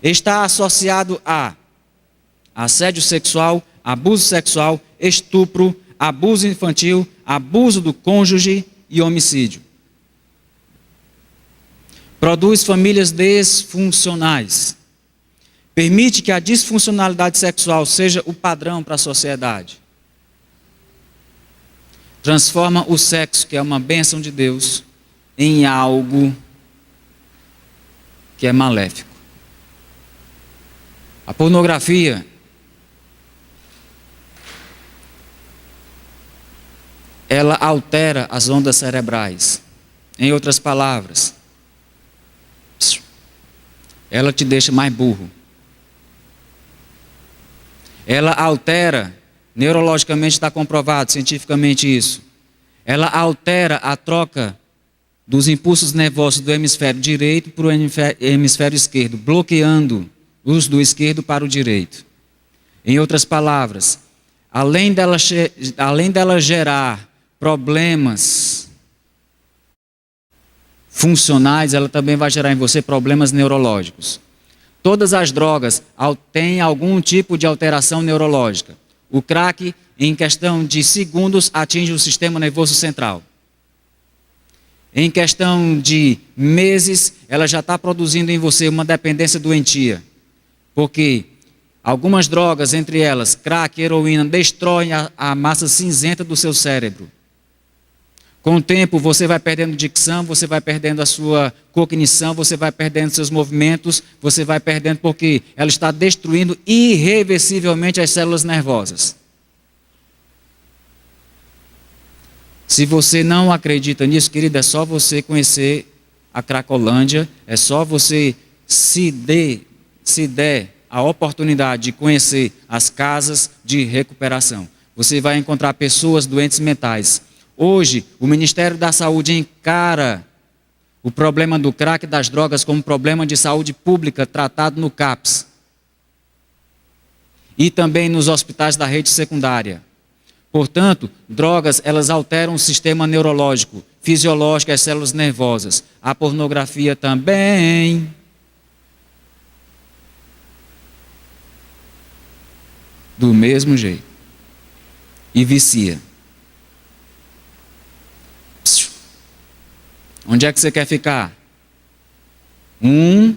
Está associado a assédio sexual, abuso sexual, estupro, abuso infantil, abuso do cônjuge e homicídio. Produz famílias disfuncionais. Permite que a disfuncionalidade sexual seja o padrão para a sociedade. Transforma o sexo, que é uma bênção de Deus, em algo que é maléfico. A pornografia ela altera as ondas cerebrais. Em outras palavras, ela te deixa mais burro. Ela altera, neurologicamente está comprovado, cientificamente isso. Ela altera a troca dos impulsos nervosos do hemisfério direito para o hemisfério esquerdo, bloqueando os do esquerdo para o direito. Em outras palavras, além dela gerar problemas funcionais, ela também vai gerar em você problemas neurológicos. Todas as drogas têm algum tipo de alteração neurológica. O crack, em questão de segundos, atinge o sistema nervoso central. Em questão de meses, ela já está produzindo em você uma dependência doentia. Porque algumas drogas, entre elas crack e heroína, destroem a massa cinzenta do seu cérebro. Com o tempo, você vai perdendo dicção, você vai perdendo a sua cognição, você vai perdendo seus movimentos, você vai perdendo porque ela está destruindo irreversivelmente as células nervosas. Se você não acredita nisso, querido, é só você conhecer a Cracolândia, é só você se der a oportunidade de conhecer as casas de recuperação. Você vai encontrar pessoas doentes mentais. Hoje, o Ministério da Saúde encara o problema do crack e das drogas como problema de saúde pública tratado no CAPS e também nos hospitais da rede secundária. Portanto, drogas, elas alteram o sistema neurológico, fisiológico e as células nervosas. A pornografia também. Do mesmo jeito. E vicia. Onde é que você quer ficar? 1,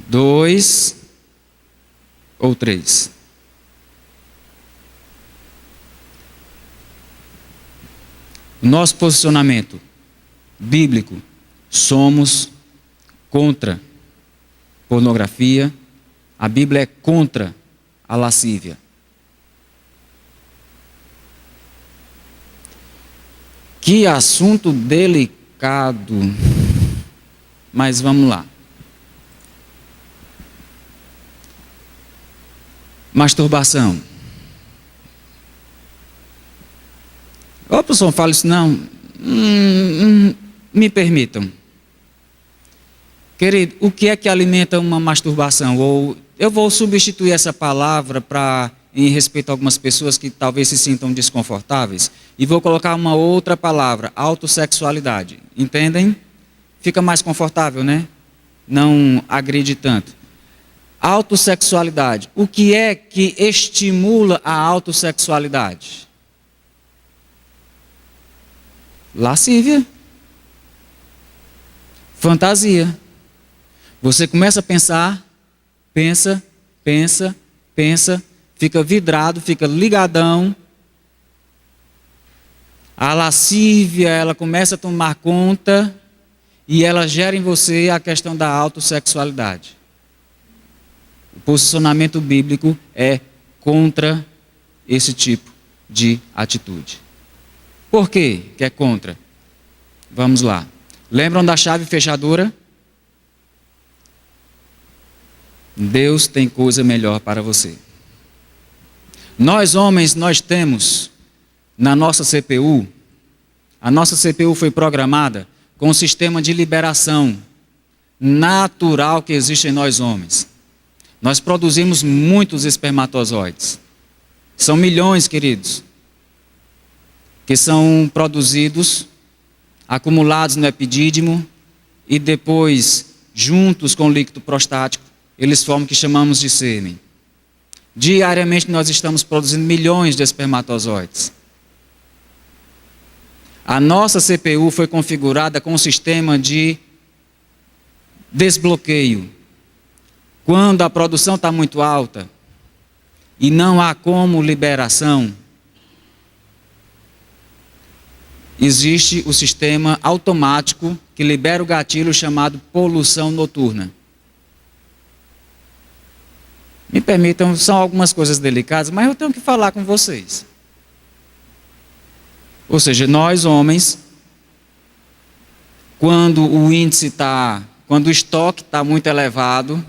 2 ou 3? O nosso posicionamento bíblico, somos contra pornografia. A Bíblia é contra a lascívia. Que assunto delicado. Mas vamos lá. Masturbação. Ô, professor, não fala isso não. Me permitam. Querido, o que é que alimenta uma masturbação? Ou eu vou substituir essa palavra em respeito a algumas pessoas que talvez se sintam desconfortáveis, e vou colocar uma outra palavra, autossexualidade. Entendem? Fica mais confortável, né? Não agride tanto. Autossexualidade. O que é que estimula a autossexualidade? Lascívia. Fantasia. Você começa a pensar, pensa, fica vidrado, fica ligadão. A lascívia, ela começa a tomar conta e ela gera em você a questão da autossexualidade. O posicionamento bíblico é contra esse tipo de atitude. Por quê que é contra? Vamos lá. Lembram da chave fechadura? Deus tem coisa melhor para você. Nós homens, nós temos na nossa CPU, a nossa CPU foi programada com um sistema de liberação natural que existe em nós homens. Nós produzimos muitos espermatozoides. São milhões, queridos, que são produzidos, acumulados no epidídimo e depois, juntos com o líquido prostático, eles formam o que chamamos de sêmen. Diariamente nós estamos produzindo milhões de espermatozoides. A nossa CPU foi configurada com um sistema de desbloqueio. Quando a produção está muito alta e não há como liberação, existe o sistema automático que libera o gatilho chamado poluição noturna. Me permitam, são algumas coisas delicadas, mas eu tenho que falar com vocês. Ou seja, nós homens, quando o estoque está muito elevado,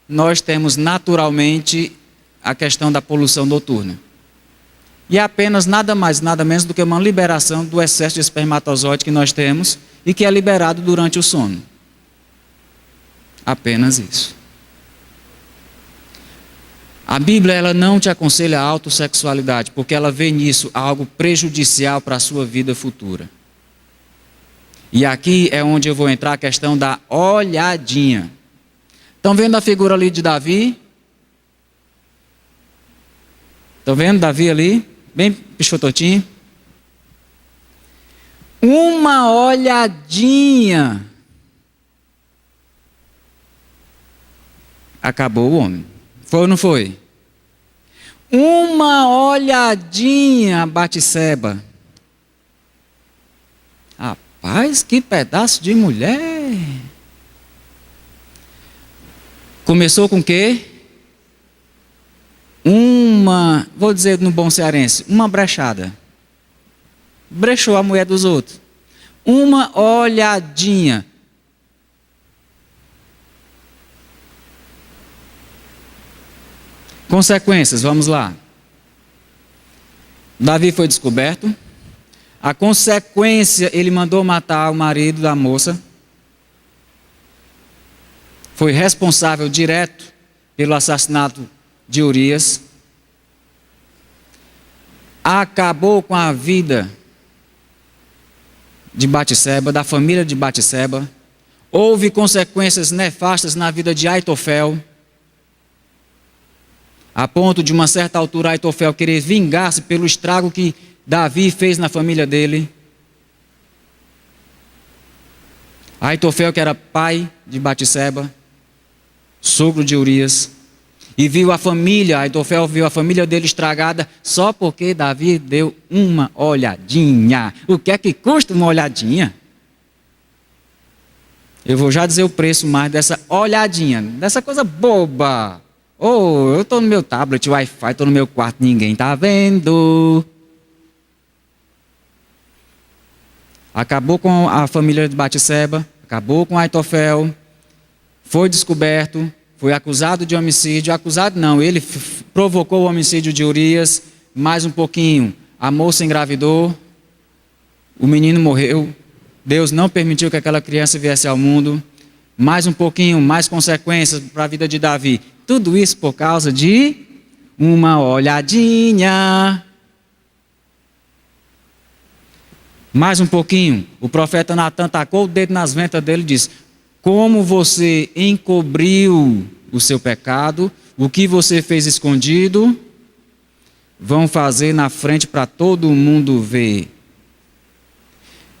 nós temos naturalmente a questão da poluição noturna. E é apenas nada mais, nada menos do que uma liberação do excesso de espermatozoide que nós temos e que é liberado durante o sono. Apenas isso. A Bíblia ela não te aconselha a autossexualidade, porque ela vê nisso algo prejudicial para a sua vida futura. E aqui é onde eu vou entrar a questão da olhadinha. Estão vendo a figura ali de Davi? Estão vendo Davi ali? Bem pichototinho. Uma olhadinha. Acabou o homem. Foi ou não foi? Uma olhadinha, Batseba. Rapaz, que pedaço de mulher. Começou com o quê? Vou dizer no bom cearense, uma brechada. Brechou a mulher dos outros. Uma olhadinha. Consequências, vamos lá. Davi foi descoberto. A consequência, ele mandou matar o marido da moça. Foi responsável direto pelo assassinato de Urias. Acabou com a vida de Batseba, da família de Batseba. Houve consequências nefastas na vida de Aitofel. A ponto de uma certa altura Aitofel querer vingar-se pelo estrago que Davi fez na família dele. Aitofel, que era pai de Batseba, sogro de Urias, e viu a família, Aitofel viu a família dele estragada só porque Davi deu uma olhadinha. O que é que custa uma olhadinha? Eu vou já dizer o preço mais dessa olhadinha, dessa coisa boba. Eu estou no meu tablet, Wi-Fi, estou no meu quarto, ninguém está vendo. Acabou com a família de Batseba, acabou com Aitofel, foi descoberto, foi acusado de homicídio. Acusado não, ele provocou o homicídio de Urias. Mais um pouquinho, a moça engravidou, o menino morreu. Deus não permitiu que aquela criança viesse ao mundo. Mais um pouquinho, mais consequências para a vida de Davi. Tudo isso por causa de uma olhadinha. Mais um pouquinho, o profeta Natan tacou o dedo nas ventas dele e disse: como você encobriu o seu pecado, o que você fez escondido, vão fazer na frente para todo mundo ver.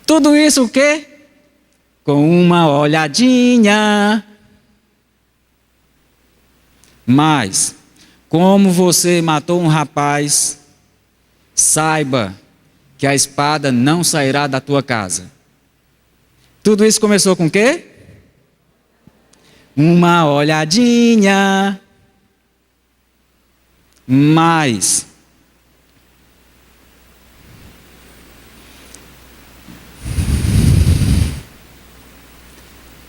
Tudo isso o quê? Com uma olhadinha. Mas, como você matou um rapaz, saiba que a espada não sairá da tua casa. Tudo isso começou com o quê? Uma olhadinha. Mas,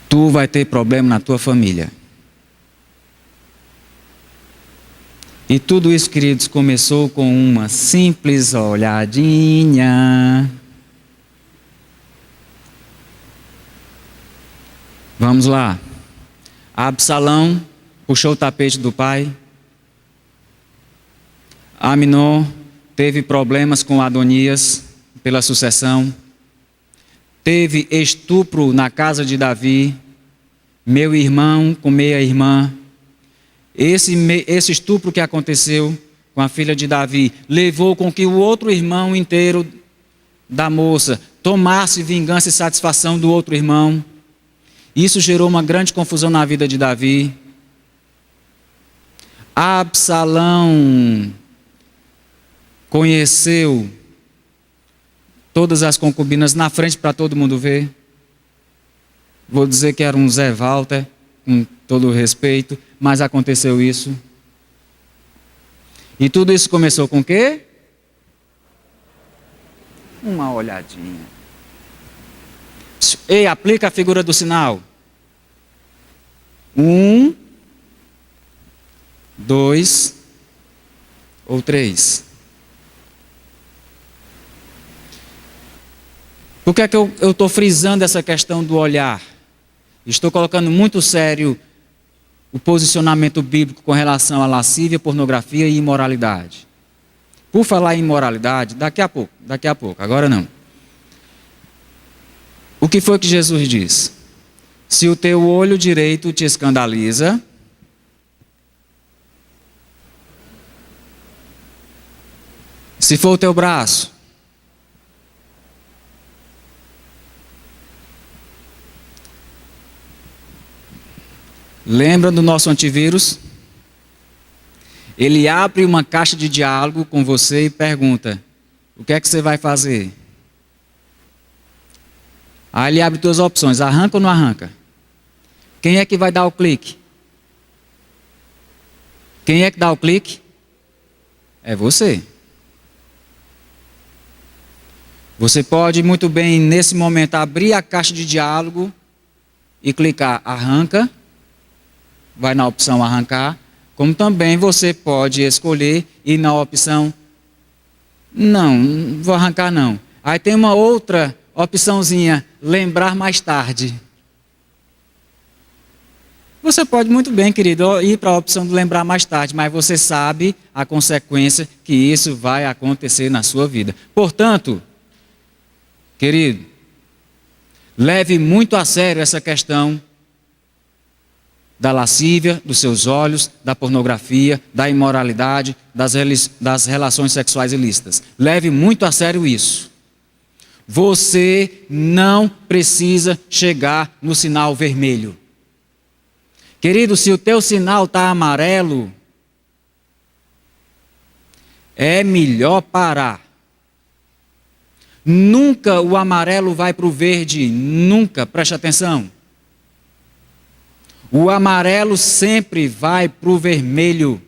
tu vai ter problema na tua família. E tudo isso, queridos, começou com uma simples olhadinha. Vamos lá. Absalão puxou o tapete do pai. Aminon teve problemas com Adonias pela sucessão. Teve estupro na casa de Davi. Meu irmão com meia irmã. Esse estupro que aconteceu com a filha de Davi levou com que o outro irmão inteiro da moça tomasse vingança e satisfação do outro irmão. Isso gerou uma grande confusão na vida de Davi. Absalão conheceu todas as concubinas na frente para todo mundo ver. Vou dizer que era um Zé Walter, com todo o respeito, mas aconteceu isso. E tudo isso começou com o quê? Uma olhadinha. Ei, aplica a figura do sinal. 1, 2 ou 3. Por que é que eu estou frisando essa questão do olhar? Estou colocando muito sério o posicionamento bíblico com relação à lascívia, pornografia e imoralidade. Por falar em imoralidade, daqui a pouco, agora não. O que foi que Jesus disse? Se o teu olho direito te escandaliza, se for o teu braço, lembra do nosso antivírus? Ele abre uma caixa de diálogo com você e pergunta: o que é que você vai fazer? Aí ele abre duas opções: arranca ou não arranca? Quem é que vai dar o clique? Quem é que dá o clique? É você. Você pode muito bem, nesse momento, abrir a caixa de diálogo e clicar arranca. Vai na opção arrancar. Como também você pode escolher ir na opção não vou arrancar não. Aí tem uma outra opçãozinha, lembrar mais tarde. Você pode muito bem, querido, ir para a opção de lembrar mais tarde, mas você sabe a consequência que isso vai acontecer na sua vida. Portanto, querido, leve muito a sério essa questão da lascívia, dos seus olhos, da pornografia, da imoralidade, das relações sexuais ilícitas. Leve muito a sério isso. Você não precisa chegar no sinal vermelho. Querido, se o teu sinal está amarelo, é melhor parar. Nunca o amarelo vai para o verde, nunca, preste atenção. O amarelo sempre vai para o vermelho.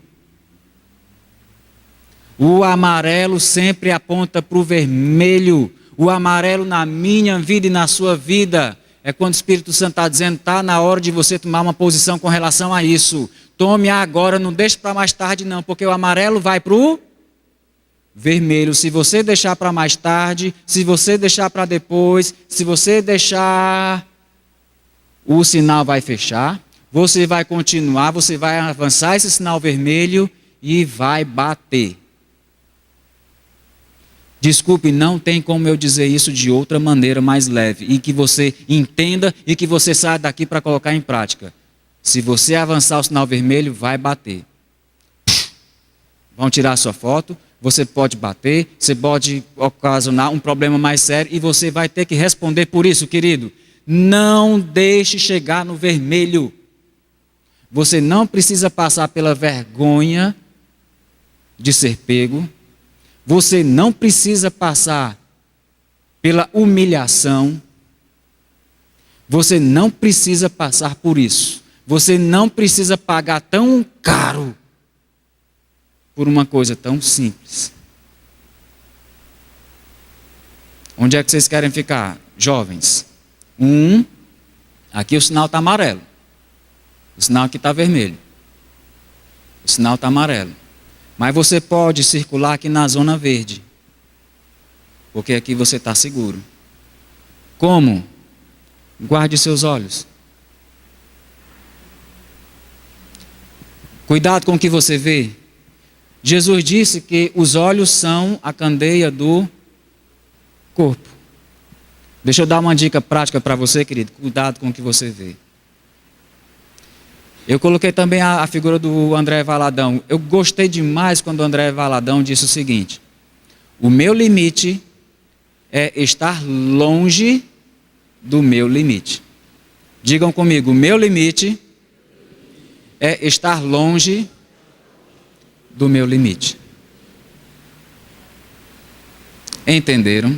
O amarelo sempre aponta para o vermelho. O amarelo na minha vida e na sua vida é quando o Espírito Santo está dizendo, está na hora de você tomar uma posição com relação a isso. Tome agora, não deixe para mais tarde não, porque o amarelo vai para o vermelho. Se você deixar para mais tarde, se você deixar para depois, se você deixar, o sinal vai fechar. Você vai continuar, você vai avançar esse sinal vermelho e vai bater. Desculpe, não tem como eu dizer isso de outra maneira mais leve e que você entenda e que você saia daqui para colocar em prática. Se você avançar o sinal vermelho, vai bater. Vão tirar a sua foto, você pode bater, você pode ocasionar um problema mais sério e você vai ter que responder por isso, querido. Não deixe chegar no vermelho. Você não precisa passar pela vergonha de ser pego. Você não precisa passar pela humilhação. Você não precisa passar por isso. Você não precisa pagar tão caro por uma coisa tão simples. Onde é que vocês querem ficar, jovens? Aqui o sinal está amarelo. O sinal aqui está vermelho. O sinal está amarelo. Mas você pode circular aqui na zona verde. Porque aqui você está seguro. Como? Guarde seus olhos. Cuidado com o que você vê. Jesus disse que os olhos são a candeia do corpo. Deixa eu dar uma dica prática para você, querido. Cuidado com o que você vê. Eu coloquei também a figura do André Valadão. Eu gostei demais quando o André Valadão disse o seguinte: o meu limite é estar longe do meu limite. Digam comigo, o meu limite é estar longe do meu limite. Entenderam?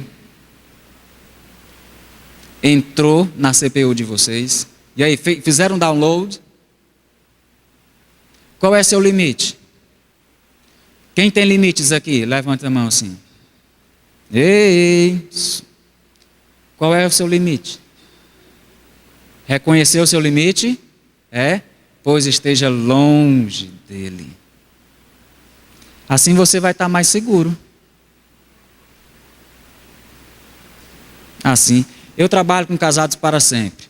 Entrou na CPU de vocês. E aí, fizeram download? Qual é seu limite? Quem tem limites aqui? Levanta a mão assim. Ei! Qual é o seu limite? Reconheceu o seu limite? É? Pois esteja longe dele. Assim você vai estar mais seguro. Assim. Eu trabalho com casados para sempre.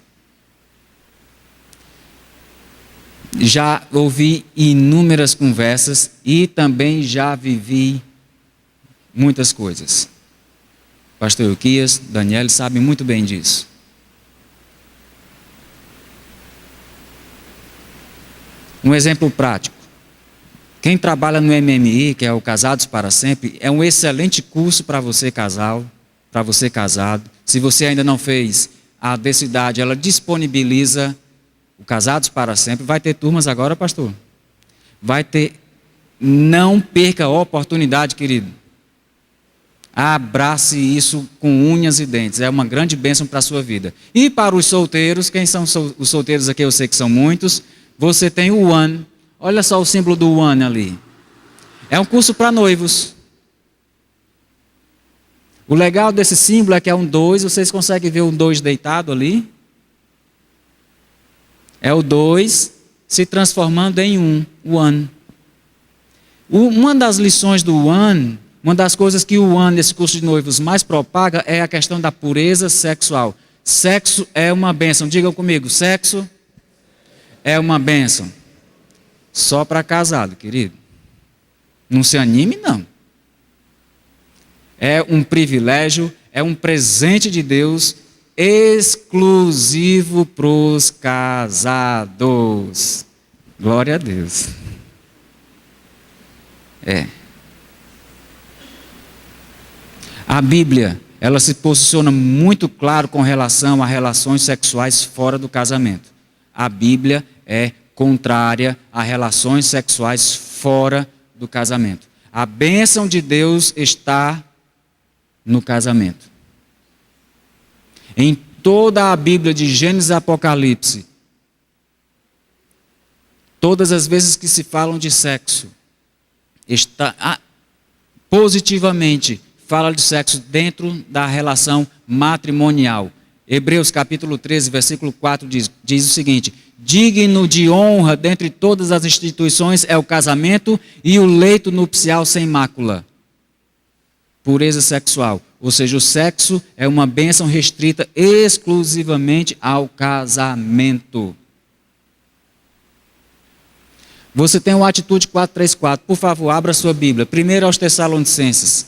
Já ouvi inúmeras conversas e também já vivi muitas coisas. Pastor Euquias, Daniel sabem muito bem disso. Um exemplo prático. Quem trabalha no MMI, que é o Casados para Sempre, é um excelente curso para você casal, para você casado. Se você ainda não fez, a Decidade, ela disponibiliza o Casados para Sempre. Vai ter turmas agora, pastor? Vai ter. Não perca a oportunidade, querido. Abrace isso com unhas e dentes. É uma grande bênção para a sua vida. E para os solteiros, quem são os solteiros aqui? Eu sei que são muitos. Você tem o One. Olha só o símbolo do One ali. É um curso para noivos. O legal desse símbolo é que é um 2. Vocês conseguem ver um 2 deitado ali? É o 2 se transformando em um. One. Uma das lições do One, uma das coisas que o One, nesse curso de noivos, mais propaga é a questão da pureza sexual. Sexo é uma bênção. Digam comigo, sexo é uma bênção. Só para casado, querido. Não se anime, não. É um privilégio, é um presente de Deus exclusivo para os casados. Glória a Deus. A Bíblia, ela se posiciona muito claro com relação a relações sexuais fora do casamento. A Bíblia é contrária a relações sexuais fora do casamento. A bênção de Deus está no casamento. Em toda a Bíblia, de Gênesis a Apocalipse, todas as vezes que se falam de sexo, positivamente fala de sexo dentro da relação matrimonial. Hebreus capítulo 13, versículo 4 diz o seguinte: digno de honra dentre todas as instituições é o casamento e o leito nupcial sem mácula. Pureza sexual, ou seja, o sexo é uma bênção restrita exclusivamente ao casamento. Você tem uma atitude 434, por favor, abra sua Bíblia. 1 aos Tessalonicenses.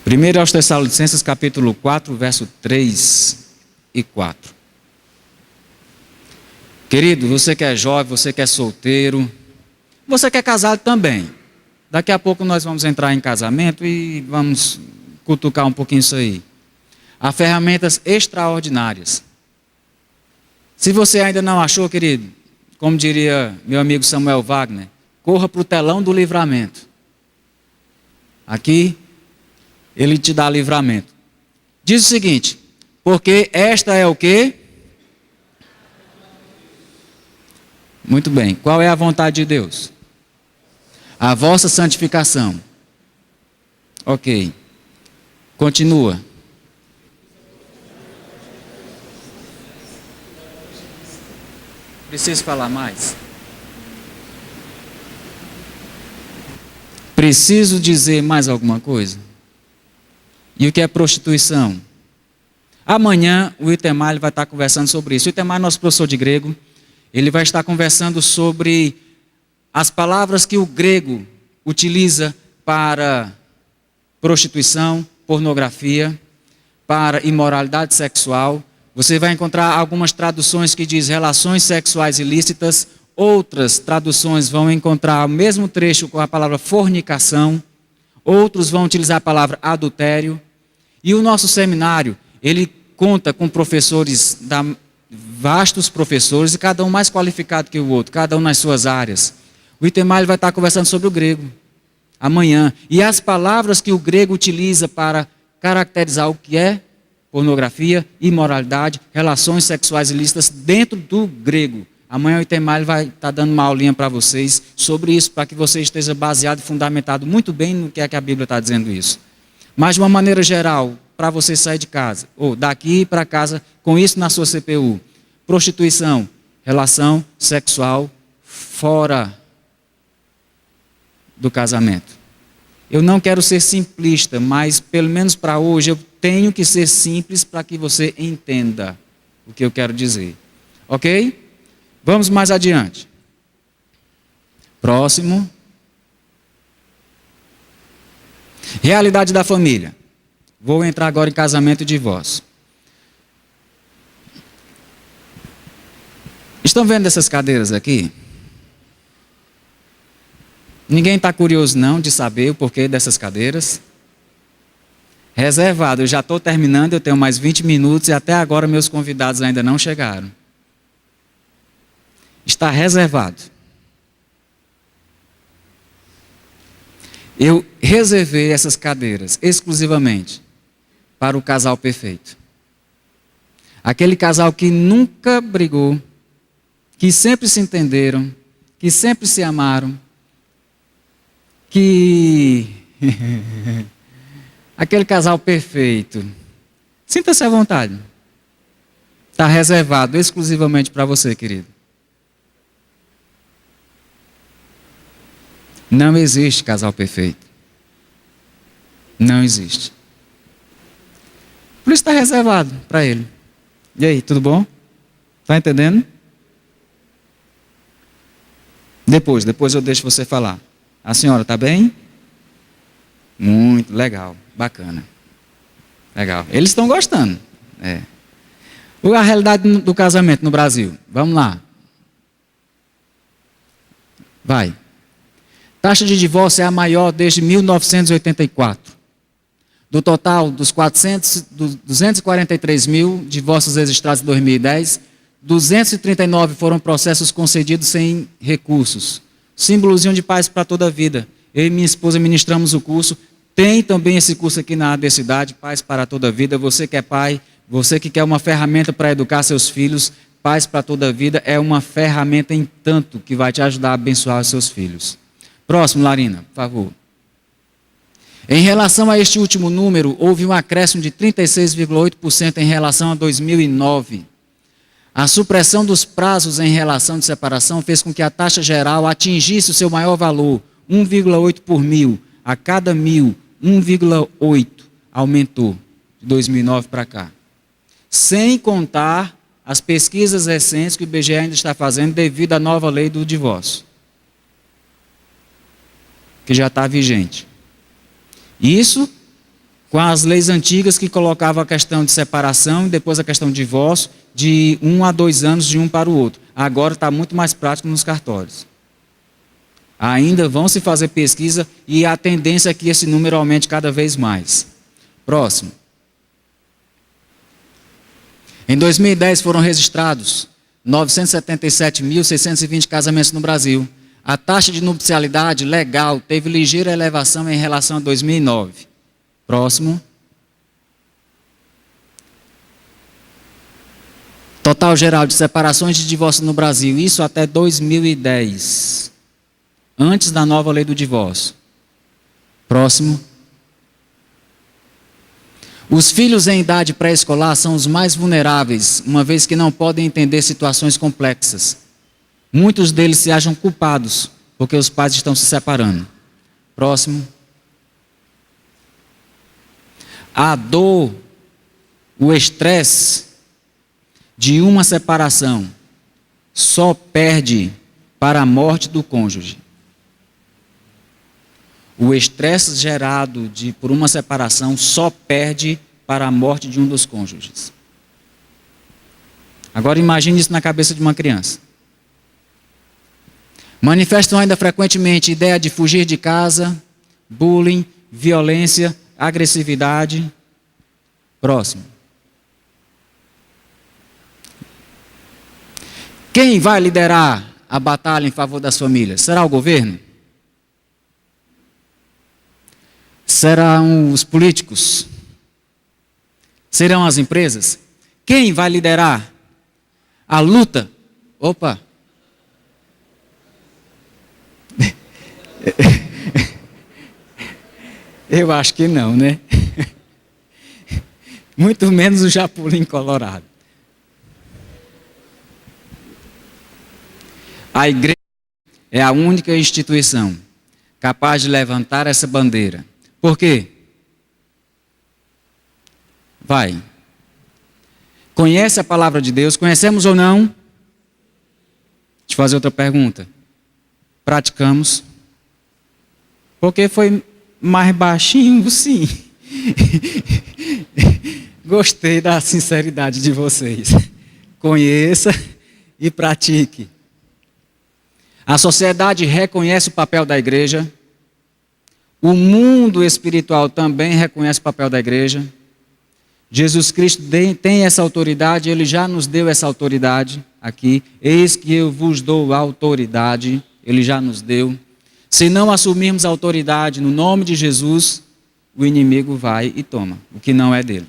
Primeiro aos Tessalonicenses, capítulo 4, verso 3 e 4. Querido, você que é jovem, você que é solteiro, você que é casado também. Daqui a pouco nós vamos entrar em casamento e vamos cutucar um pouquinho isso aí. Há ferramentas extraordinárias. Se você ainda não achou, querido, como diria meu amigo Samuel Wagner, corra para o telão do livramento. Aqui, ele te dá livramento. Diz o seguinte: porque esta é o quê? Muito bem. Qual é a vontade de Deus? A vossa santificação. Ok. Continua. Preciso falar mais? Preciso dizer mais alguma coisa? E o que é prostituição? Amanhã o Itemar vai estar conversando sobre isso. O Itemar é nosso professor de grego. Ele vai estar conversando sobre as palavras que o grego utiliza para prostituição, pornografia, para imoralidade sexual. Você vai encontrar algumas traduções que diz relações sexuais ilícitas, outras traduções vão encontrar o mesmo trecho com a palavra fornicação, outros vão utilizar a palavra adultério. E o nosso seminário, ele conta com professores, vastos professores, e cada um mais qualificado que o outro, cada um nas suas áreas. O Itemar vai estar conversando sobre o grego amanhã. E as palavras que o grego utiliza para caracterizar o que é pornografia, imoralidade, relações sexuais ilícitas dentro do grego. Amanhã o Itemar vai estar dando uma aulinha para vocês sobre isso, para que você esteja baseado e fundamentado muito bem no que é que a Bíblia está dizendo isso. Mas de uma maneira geral, para você sair de casa, ou daqui para casa, com isso na sua CPU, prostituição, relação sexual fora do casamento. Eu não quero ser simplista, mas pelo menos para hoje eu tenho que ser simples para que você entenda o que eu quero dizer. Ok? Vamos mais adiante. Próximo. Realidade da família. Vou entrar agora em casamento e divórcio. Estão vendo essas cadeiras aqui? Ninguém está curioso não de saber o porquê dessas cadeiras? Reservado, eu já estou terminando, eu tenho mais 20 minutos e até agora meus convidados ainda não chegaram. Está reservado. Eu reservei essas cadeiras exclusivamente para o casal perfeito. Aquele casal que nunca brigou, que sempre se entenderam, que sempre se amaram, aquele casal perfeito. Sinta-se à vontade. Está reservado exclusivamente para você, querido. Não existe casal perfeito. Não existe. Por isso está reservado para ele. E aí, tudo bom? Está entendendo? Depois eu deixo você falar. A senhora está bem? Muito legal, bacana. Legal. Eles estão gostando. É. A realidade do casamento no Brasil. Vamos lá. Vai. Taxa de divórcio é a maior desde 1984. Do total dos 243 mil divórcios registrados em 2010, 239 foram processos concedidos sem recursos. Símbolozinho de paz para toda a vida. Eu e minha esposa ministramos o curso. Tem também esse curso aqui na Adversidade, Paz para toda a vida. Você que é pai, você que quer uma ferramenta para educar seus filhos, Paz para toda a vida é uma ferramenta em tanto que vai te ajudar a abençoar os seus filhos. Próximo, Larina, por favor. Em relação a este último número, houve um acréscimo de 36,8% em relação a 2009. A supressão dos prazos em relação de separação fez com que a taxa geral atingisse o seu maior valor, 1,8 por mil. A cada 1.000, 1,8 aumentou de 2009 para cá. Sem contar as pesquisas recentes que o IBGE ainda está fazendo devido à nova lei do divórcio, que já está vigente. Isso com as leis antigas que colocavam a questão de separação e depois a questão de divórcio de 1 a 2 anos de um para o outro. Agora está muito mais prático nos cartórios. Ainda vão se fazer pesquisa e a tendência é que esse número aumente cada vez mais. Próximo. Em 2010 foram registrados 977.620 casamentos no Brasil. A taxa de nupcialidade legal teve ligeira elevação em relação a 2009. Próximo. Total geral de separações de divórcio no Brasil, isso até 2010. Antes da nova lei do divórcio. Próximo. Os filhos em idade pré-escolar são os mais vulneráveis, uma vez que não podem entender situações complexas. Muitos deles se acham culpados, porque os pais estão se separando. Próximo. A dor, o estresse de uma separação só perde para a morte do cônjuge. O estresse gerado por uma separação só perde para a morte de um dos cônjuges. Agora imagine isso na cabeça de uma criança. Manifestam ainda frequentemente ideia de fugir de casa, bullying, violência, agressividade. Próximo. Quem vai liderar a batalha em favor das famílias? Será o governo? Serão os políticos? Serão as empresas? Quem vai liderar a luta? Opa! Eu acho que não, né? Muito menos o Japulim Colorado. A igreja é a única instituição capaz de levantar essa bandeira. Por quê? Vai. Conhece a palavra de Deus? Conhecemos ou não? Deixa eu fazer outra pergunta. Praticamos? Porque foi mais baixinho, sim. Gostei da sinceridade de vocês. Conheça e pratique. A sociedade reconhece o papel da igreja. O mundo espiritual também reconhece o papel da igreja. Jesus Cristo tem essa autoridade, Ele já nos deu essa autoridade aqui. Eis que eu vos dou autoridade, Ele já nos deu. Se não assumirmos a autoridade no nome de Jesus, o inimigo vai e toma o que não é dele.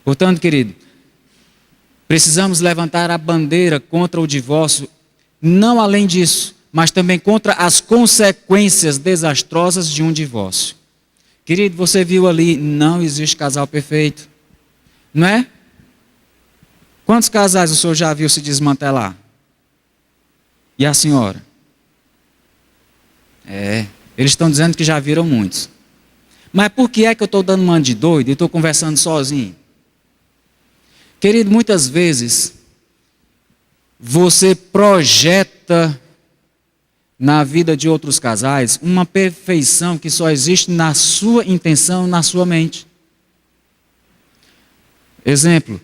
Portanto, querido, precisamos levantar a bandeira contra o divórcio, não além disso, mas também contra as consequências desastrosas de um divórcio. Querido, você viu ali, não existe casal perfeito, não é? Quantos casais o senhor já viu se desmantelar? E a senhora? Eles estão dizendo que já viram muitos. Mas por que é que eu estou dando uma de doido e estou conversando sozinho? Querido, muitas vezes você projeta na vida de outros casais uma perfeição que só existe na sua intenção, na sua mente. Exemplo,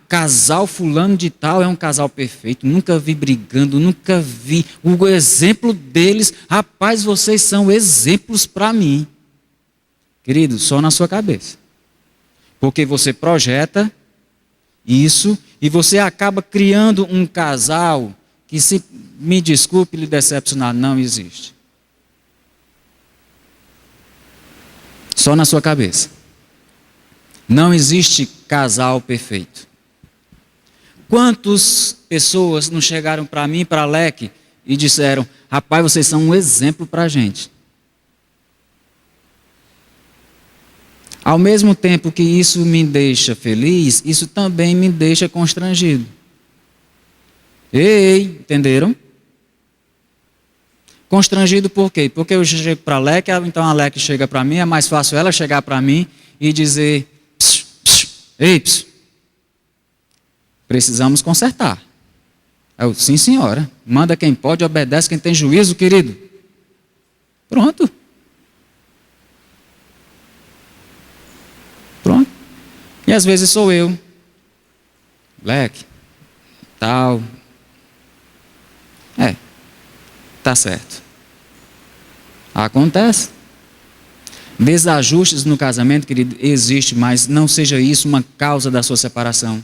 casal fulano de tal é um casal perfeito, nunca vi brigando, nunca vi. O exemplo deles, rapaz, vocês são exemplos para mim. Querido, só na sua cabeça. Porque você projeta isso e você acaba criando um casal que, se me desculpe lhe decepcionar, não existe. Só na sua cabeça. Não existe casal perfeito. Quantas pessoas não chegaram para mim, para Leque, e disseram, rapaz, vocês são um exemplo para a gente. Ao mesmo tempo que isso me deixa feliz, isso também me deixa constrangido. Ei, entenderam? Constrangido por quê? Porque eu chego para a Leque, então a Leque chega para mim, é mais fácil ela chegar para mim e dizer, ei, precisamos consertar. Eu, sim, senhora. Manda quem pode, obedece quem tem juízo, querido. Pronto. Pronto. E às vezes sou eu. Leque. Tal. Tá certo. Acontece. Desajustes no casamento, querido, existe, mas não seja isso uma causa da sua separação.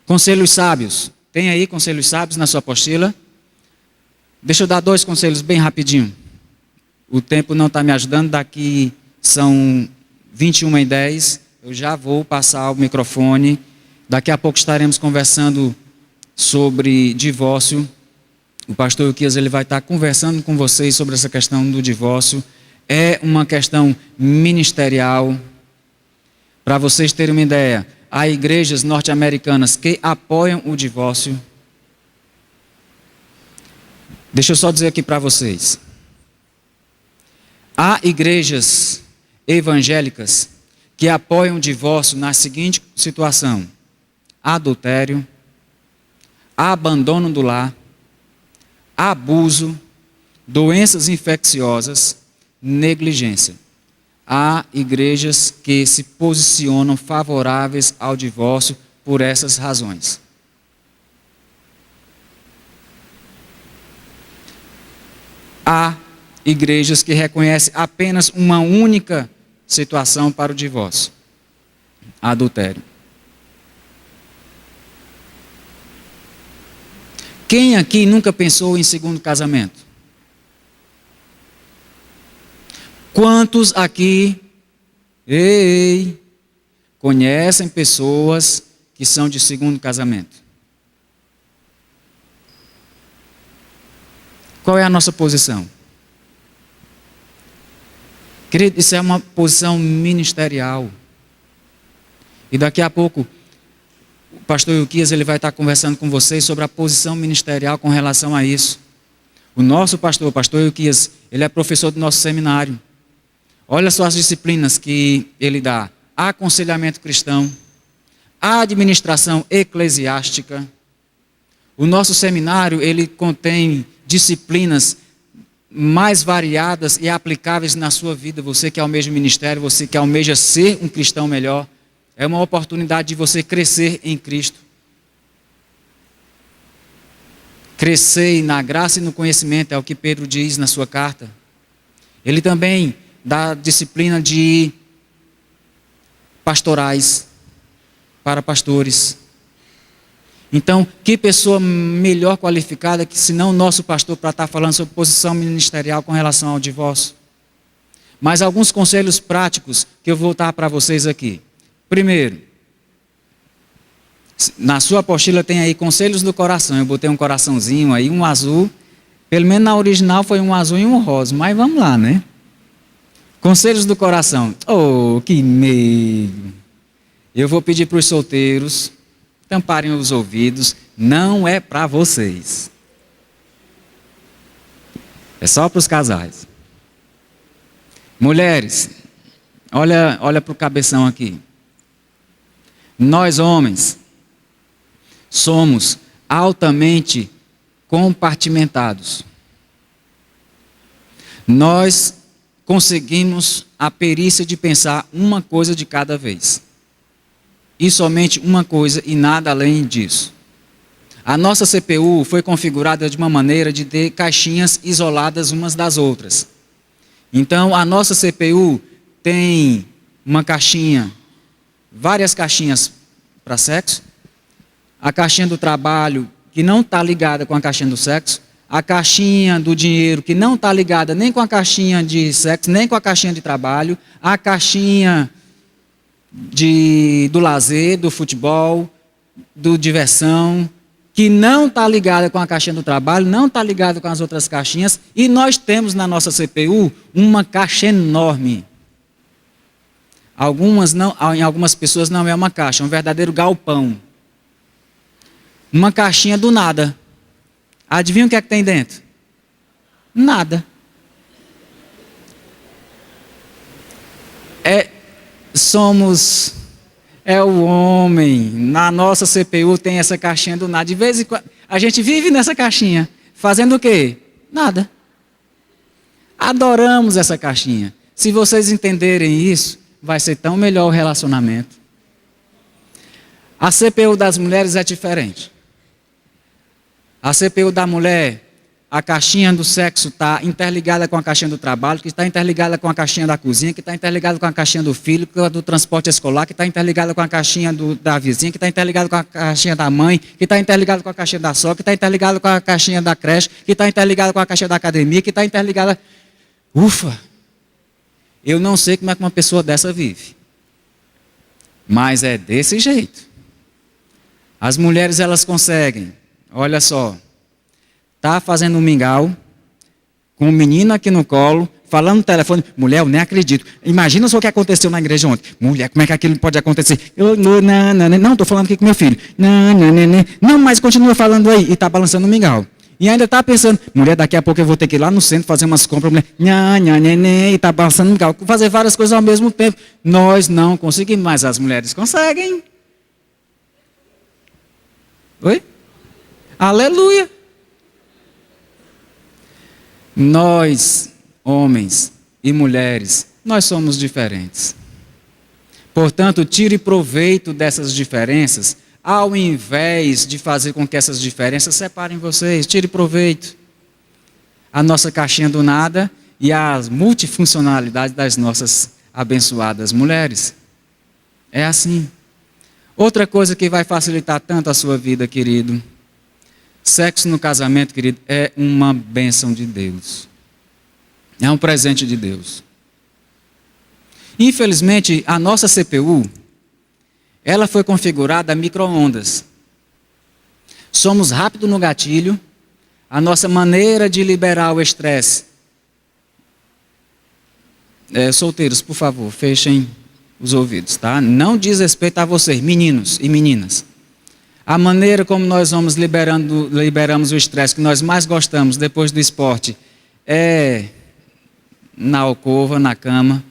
Conselhos sábios. Tem aí conselhos sábios na sua apostila? Deixa eu dar 2 conselhos bem rapidinho. O tempo não está me ajudando, daqui são 21h10. Eu já vou passar o microfone. Daqui a pouco estaremos conversando sobre divórcio. O pastor Uquias, ele vai estar conversando com vocês sobre essa questão do divórcio. É uma questão ministerial. Para vocês terem uma ideia, há igrejas norte-americanas que apoiam o divórcio. Deixa eu só dizer aqui para vocês. Há igrejas evangélicas que apoiam o divórcio na seguinte situação: adultério, abandono do lar, abuso, doenças infecciosas, negligência. Há igrejas que se posicionam favoráveis ao divórcio por essas razões. Há igrejas que reconhecem apenas uma única situação para o divórcio: adultério. Quem aqui nunca pensou em segundo casamento? Quantos aqui conhecem pessoas que são de segundo casamento? Qual é a nossa posição? Querido, isso é uma posição ministerial. E daqui a pouco, o pastor Ilquias ele vai estar conversando com vocês sobre a posição ministerial com relação a isso. O nosso pastor, o pastor Ilquias, ele é professor do nosso seminário. Olha só as disciplinas que ele dá: aconselhamento cristão, administração eclesiástica. O nosso seminário, ele contém disciplinas mais variadas e aplicáveis na sua vida. Você que almeja o ministério, você que almeja ser um cristão melhor, é uma oportunidade de você crescer em Cristo. Crescer na graça e no conhecimento, é o que Pedro diz na sua carta. Ele também dá disciplina de pastorais para pastores. Então, que pessoa melhor qualificada que senão o nosso pastor para estar falando sobre posição ministerial com relação ao divórcio? Mas alguns conselhos práticos que eu vou dar para vocês aqui. Primeiro, na sua apostila tem aí conselhos do coração. Eu botei um coraçãozinho aí, um azul. Pelo menos na original foi um azul e um rosa, mas vamos lá, né? Conselhos do coração. Oh, que medo! Eu vou pedir para os solteiros tamparem os ouvidos. Não é para vocês. É só para os casais. Mulheres, olha para o cabeção aqui. Nós homens somos altamente compartimentados. Nós conseguimos a perícia de pensar uma coisa de cada vez. E somente uma coisa e nada além disso. A nossa CPU foi configurada de uma maneira de ter caixinhas isoladas umas das outras. Então, a nossa CPU tem uma caixinha, várias caixinhas para sexo, a caixinha do trabalho, que não está ligada com a caixinha do sexo, a caixinha do dinheiro, que não está ligada nem com a caixinha de sexo, nem com a caixinha de trabalho, a caixinha do lazer, do futebol, do diversão, que não está ligada com a caixinha do trabalho, não está ligada com as outras caixinhas, e nós temos na nossa CPU uma caixa enorme. Em algumas pessoas não é uma caixa, é um verdadeiro galpão. Uma caixinha do nada. Adivinha o que é que tem dentro? Nada. É o homem. Na nossa CPU tem essa caixinha do nada. De vez em quando, a gente vive nessa caixinha. Fazendo o quê? Nada. Adoramos essa caixinha. Se vocês entenderem isso, vai ser tão melhor o relacionamento. A CPU das mulheres é diferente. A CPU da mulher, a caixinha do sexo está interligada com a caixinha do trabalho, que está interligada com a caixinha da cozinha, que está interligada com a caixinha do filho, do transporte escolar, que está interligada com a caixinha da vizinha, que está interligada com a caixinha da mãe, que está interligada com a caixinha da sogra, que está interligada com a caixinha da creche, que está interligada com a caixinha da academia, que está interligada... Ufa! Eu não sei como é que uma pessoa dessa vive. Mas é desse jeito. As mulheres, elas conseguem... Olha só, está fazendo um mingau, com um menino aqui no colo, falando no telefone. Mulher, eu nem acredito. Imagina só o que aconteceu na igreja ontem. Mulher, como é que aquilo pode acontecer? Não, estou falando aqui com meu filho. Não, mas continua falando aí. E está balançando o mingau. E ainda está pensando, mulher, daqui a pouco eu vou ter que ir lá no centro fazer umas compras, mulher, nha, nha, neném, e está passando no carro, fazer várias coisas ao mesmo tempo. Nós não conseguimos, mas as mulheres conseguem. Oi? Aleluia! Nós, homens e mulheres, nós somos diferentes. Portanto, tire proveito dessas diferenças, ao invés de fazer com que essas diferenças separem vocês. Tire proveito. A nossa caixinha do nada e a multifuncionalidade das nossas abençoadas mulheres. É assim. Outra coisa que vai facilitar tanto a sua vida, querido. Sexo no casamento, querido, é uma bênção de Deus. É um presente de Deus. Infelizmente, a nossa CPU, ela foi configurada a micro-ondas. Somos rápidos no gatilho, a nossa maneira de liberar o estresse. Solteiros, por favor, fechem os ouvidos, tá? Não diz respeito a vocês, meninos e meninas. A maneira como nós vamos liberamos o estresse que nós mais gostamos depois do esporte é na alcova, na cama.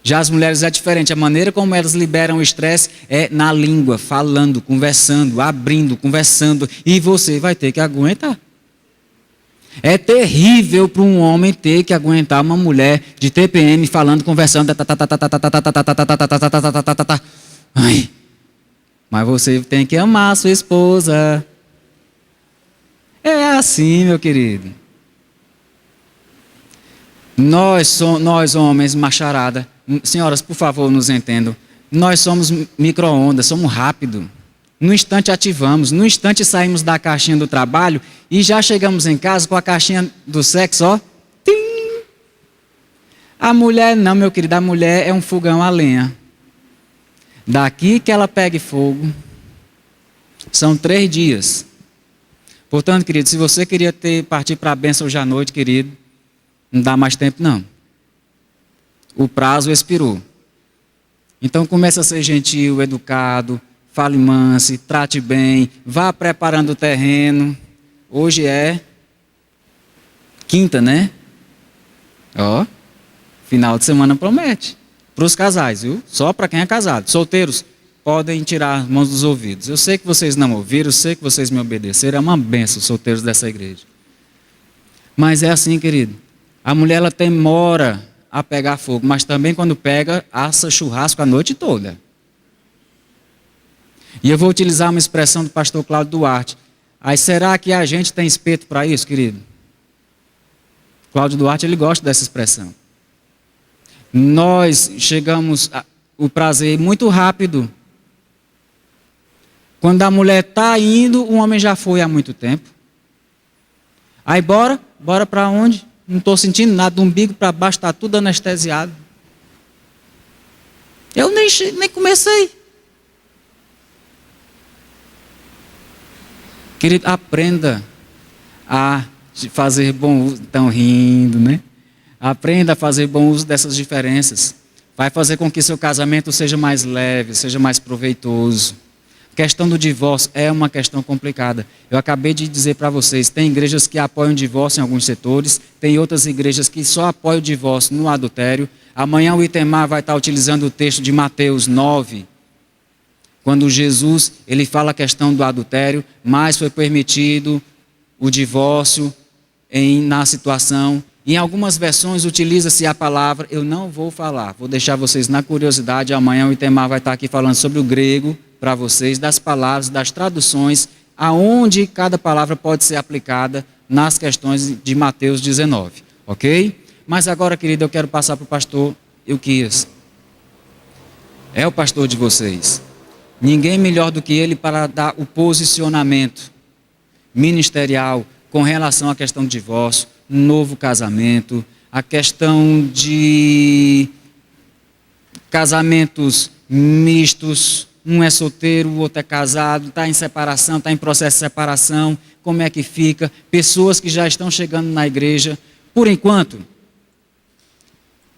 Já as mulheres é diferente, a maneira como elas liberam o estresse é na língua, falando, conversando, abrindo, conversando, e você vai ter que aguentar. É terrível para um homem ter que aguentar uma mulher de TPM falando, conversando, ai, mas você tem que amar a sua esposa. É assim, meu querido. Nós homens, macharada, senhoras, por favor, nos entendam. Nós somos micro-ondas, somos rápidos. No instante ativamos, no instante saímos da caixinha do trabalho e já chegamos em casa com a caixinha do sexo, ó. Tim! A mulher não, meu querido, a mulher é um fogão a lenha. Daqui que ela pegue fogo, são 3 dias. Portanto, querido, se você queria partir para a bênção hoje à noite, querido, não dá mais tempo, não. O prazo expirou. Então, comece a ser gentil, educado, fale manso, trate bem, vá preparando o terreno. Hoje é quinta, né? Ó, final de semana promete. Para os casais, viu? Só para quem é casado. Solteiros, podem tirar as mãos dos ouvidos. Eu sei que vocês não ouviram, eu sei que vocês me obedeceram. É uma benção, solteiros dessa igreja. Mas é assim, querido. A mulher, ela demora a pegar fogo, mas também quando pega, assa churrasco a noite toda. E eu vou utilizar uma expressão do pastor Cláudio Duarte. Aí será que a gente tem espeto para isso, querido? Cláudio Duarte, ele gosta dessa expressão. Nós chegamos ao prazer muito rápido. Quando a mulher está indo, o homem já foi há muito tempo. Aí bora para onde? Não estou sentindo nada, do umbigo para baixo está tudo anestesiado. Eu nem comecei. Querido, aprenda a fazer bom uso. Estão rindo, né? Aprenda a fazer bom uso dessas diferenças. Vai fazer com que seu casamento seja mais leve, seja mais proveitoso. A questão do divórcio é uma questão complicada. Eu acabei de dizer para vocês, tem igrejas que apoiam o divórcio em alguns setores, tem outras igrejas que só apoiam o divórcio no adultério. Amanhã o Itemar vai estar utilizando o texto de Mateus 9, quando Jesus ele fala a questão do adultério, mas foi permitido o divórcio na situação. Em algumas versões utiliza-se a palavra, eu não vou falar, vou deixar vocês na curiosidade, amanhã o Itemar vai estar aqui falando sobre o grego, para vocês, das palavras, das traduções, aonde cada palavra pode ser aplicada nas questões de Mateus 19, ok? Mas agora, querido, eu quero passar para o pastor Euquias. É o pastor de vocês. Ninguém melhor do que ele para dar o posicionamento ministerial com relação à questão do divórcio, novo casamento, a questão de casamentos mistos. Um é solteiro, o outro é casado, está em separação, está em processo de separação, como é que fica? Pessoas que já estão chegando na igreja. Por enquanto,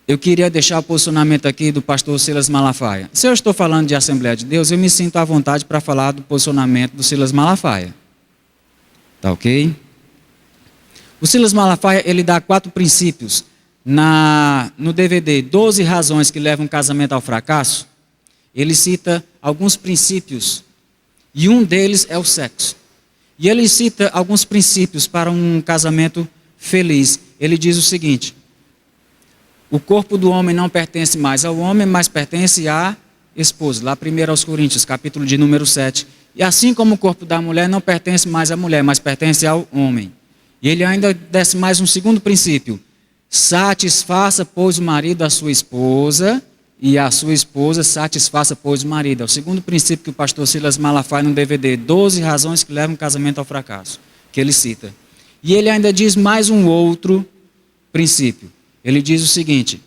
eu queria deixar o posicionamento aqui do pastor Silas Malafaia. Se eu estou falando de Assembleia de Deus, eu me sinto à vontade para falar do posicionamento do Silas Malafaia. Tá ok? O Silas Malafaia, ele dá 4 princípios no DVD 12 razões que levam um casamento ao fracasso. Ele cita alguns princípios e um deles é o sexo. E ele cita alguns princípios para um casamento feliz. Ele diz o seguinte: o corpo do homem não pertence mais ao homem, mas pertence à esposa. Lá 1 aos Coríntios, capítulo de número 7. E assim como o corpo da mulher não pertence mais à mulher, mas pertence ao homem. E ele ainda desce mais um segundo princípio: satisfaça, pois, o marido a sua esposa, e a sua esposa satisfaça, pois, o marido. É o segundo princípio que o pastor Silas Malafaia no DVD 12 razões que levam um casamento ao fracasso, que ele cita. E ele ainda diz mais um outro princípio. Ele diz o seguinte: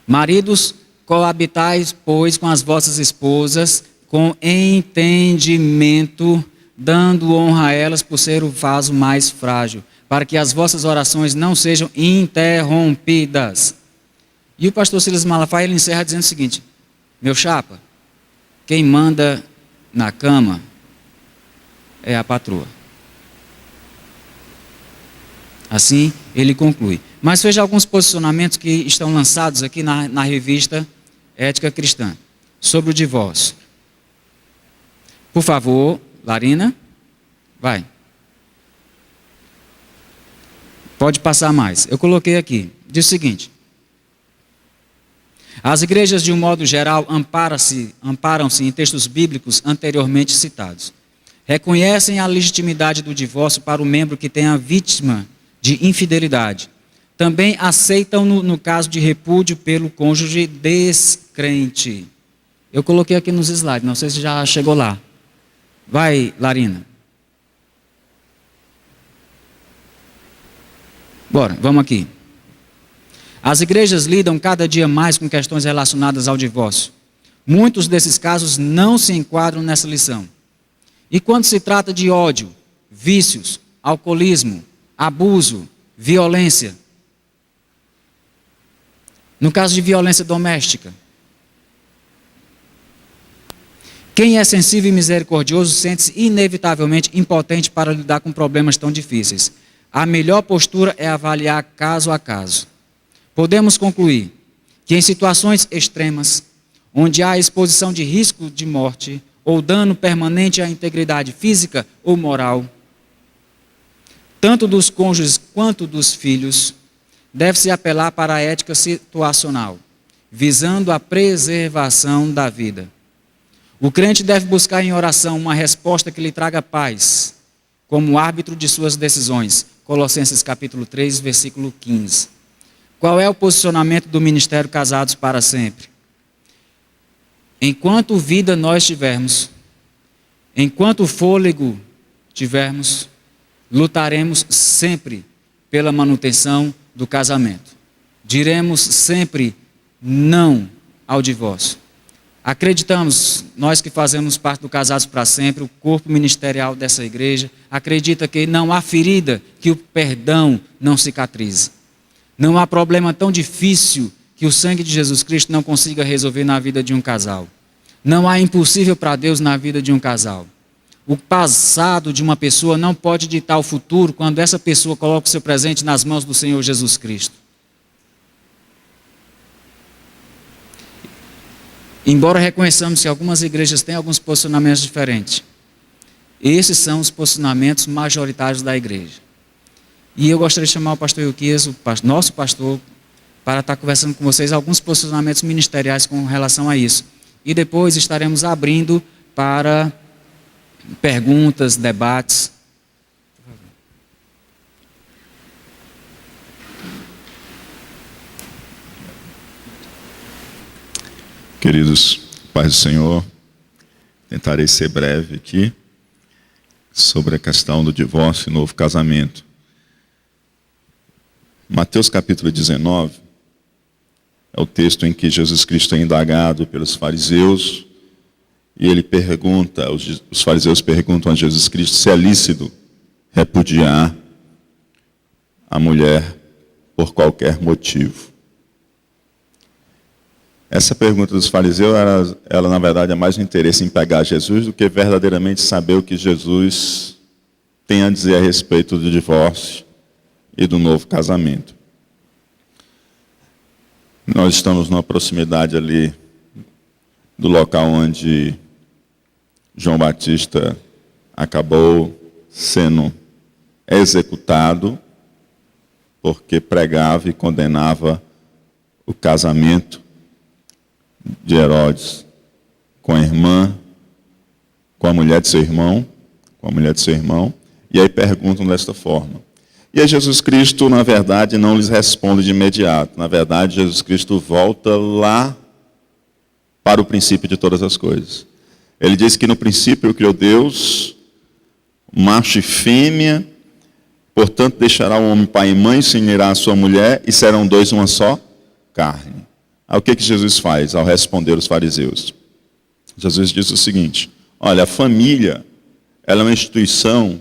maridos, coabitais, pois, com as vossas esposas, com entendimento, dando honra a elas por ser o vaso mais frágil, para que as vossas orações não sejam interrompidas. E o pastor Silas Malafaia, ele encerra dizendo o seguinte: meu chapa, quem manda na cama é a patroa. Assim, ele conclui. Mas veja alguns posicionamentos que estão lançados aqui na revista Ética Cristã, sobre o divórcio. Por favor, Larina, vai. Pode passar mais. Eu coloquei aqui. Diz o seguinte: as igrejas, de um modo geral, amparam-se em textos bíblicos anteriormente citados. Reconhecem a legitimidade do divórcio para o membro que tenha vítima de infidelidade. Também aceitam no caso de repúdio pelo cônjuge descrente. Eu coloquei aqui nos slides, não sei se já chegou lá. Vai, Larina. Bora, vamos aqui. As igrejas lidam cada dia mais com questões relacionadas ao divórcio. Muitos desses casos não se enquadram nessa lição. E quando se trata de ódio, vícios, alcoolismo, abuso, violência, no caso de violência doméstica, quem é sensível e misericordioso sente-se inevitavelmente impotente para lidar com problemas tão difíceis. A melhor postura é avaliar caso a caso. Podemos concluir que em situações extremas, onde há exposição de risco de morte ou dano permanente à integridade física ou moral, tanto dos cônjuges quanto dos filhos, deve-se apelar para a ética situacional, visando a preservação da vida. O crente deve buscar em oração uma resposta que lhe traga paz, como árbitro de suas decisões. Colossenses capítulo 3, versículo 15. Qual é o posicionamento do ministério Casados para Sempre? Enquanto vida nós tivermos, enquanto fôlego tivermos, lutaremos sempre pela manutenção do casamento. Diremos sempre não ao divórcio. Acreditamos, nós que fazemos parte do Casados para Sempre, o corpo ministerial dessa igreja, acredita que não há ferida que o perdão não cicatrize. Não há problema tão difícil que o sangue de Jesus Cristo não consiga resolver na vida de um casal. Não há impossível para Deus na vida de um casal. O passado de uma pessoa não pode ditar o futuro quando essa pessoa coloca o seu presente nas mãos do Senhor Jesus Cristo. Embora reconheçamos que algumas igrejas têm alguns posicionamentos diferentes, esses são os posicionamentos majoritários da igreja. E eu gostaria de chamar o pastor Euquias, nosso pastor, para estar conversando com vocês alguns posicionamentos ministeriais com relação a isso. E depois estaremos abrindo para perguntas, debates. Queridos, paz do Senhor, tentarei ser breve aqui sobre a questão do divórcio e novo casamento. Mateus capítulo 19 é o texto em que Jesus Cristo é indagado pelos fariseus e ele pergunta, os fariseus perguntam a Jesus Cristo se é lícito repudiar a mulher por qualquer motivo. Essa pergunta dos fariseus, ela na verdade é mais um interesse em pegar Jesus do que verdadeiramente saber o que Jesus tem a dizer a respeito do divórcio e do novo casamento. Nós estamos numa proximidade ali do local onde João Batista acabou sendo executado porque pregava e condenava o casamento de Herodes com a irmã, com a mulher de seu irmão, e aí perguntam desta forma. E aí Jesus Cristo, na verdade, não lhes responde de imediato. Na verdade, Jesus Cristo volta lá para o princípio de todas as coisas. Ele diz que no princípio criou Deus, macho e fêmea, portanto deixará o homem pai e mãe, se unirá a sua mulher, e serão dois uma só carne. Aí o que Jesus faz ao responder os fariseus? Jesus diz o seguinte: olha, a família, ela é uma instituição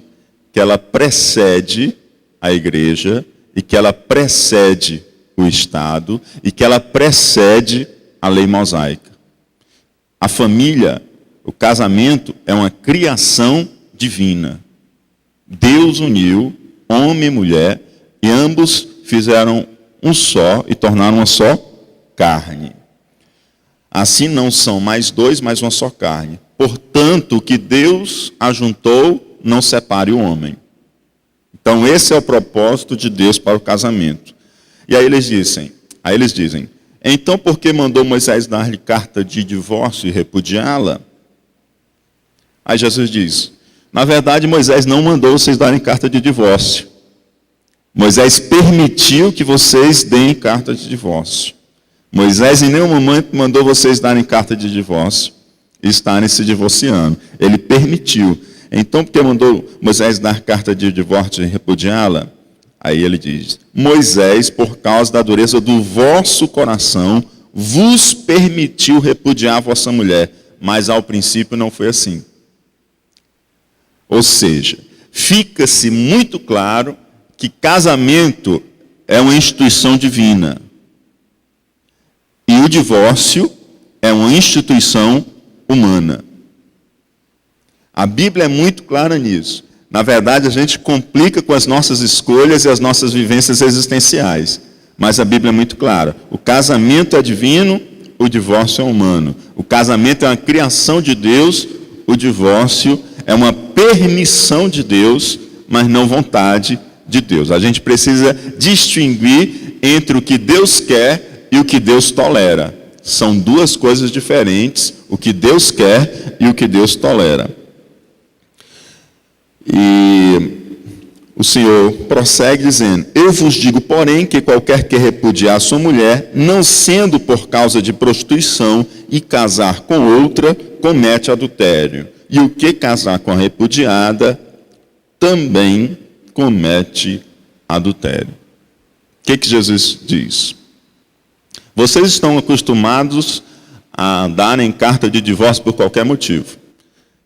que ela precede a igreja, e que ela precede o Estado, e que ela precede a lei mosaica. A família, o casamento, é uma criação divina. Deus uniu homem e mulher, e ambos fizeram um só, e tornaram uma só carne. Assim não são mais dois, mas uma só carne. Portanto, o que Deus ajuntou, não separe o homem. Então, esse é o propósito de Deus para o casamento. E aí eles dizem, então por que mandou Moisés dar-lhe carta de divórcio e repudiá-la? Aí Jesus diz, na verdade Moisés não mandou vocês darem carta de divórcio. Moisés permitiu que vocês deem carta de divórcio. Moisés em nenhum momento mandou vocês darem carta de divórcio e estarem se divorciando. Ele permitiu. Então, porque mandou Moisés dar carta de divórcio e repudiá-la? Aí ele diz, Moisés, por causa da dureza do vosso coração, vos permitiu repudiar a vossa mulher, mas ao princípio não foi assim. Ou seja, fica-se muito claro que casamento é uma instituição divina. E o divórcio é uma instituição humana. A Bíblia é muito clara nisso. Na verdade, a gente complica com as nossas escolhas e as nossas vivências existenciais. Mas a Bíblia é muito clara. O casamento é divino, o divórcio é humano. O casamento é uma criação de Deus, o divórcio é uma permissão de Deus, mas não vontade de Deus. A gente precisa distinguir entre o que Deus quer e o que Deus tolera. São duas coisas diferentes, o que Deus quer e o que Deus tolera. E o Senhor prossegue dizendo, eu vos digo, porém, que qualquer que repudiar sua mulher, não sendo por causa de prostituição, e casar com outra, comete adultério. E o que casar com a repudiada, também comete adultério. O que Jesus diz? Vocês estão acostumados a darem carta de divórcio por qualquer motivo.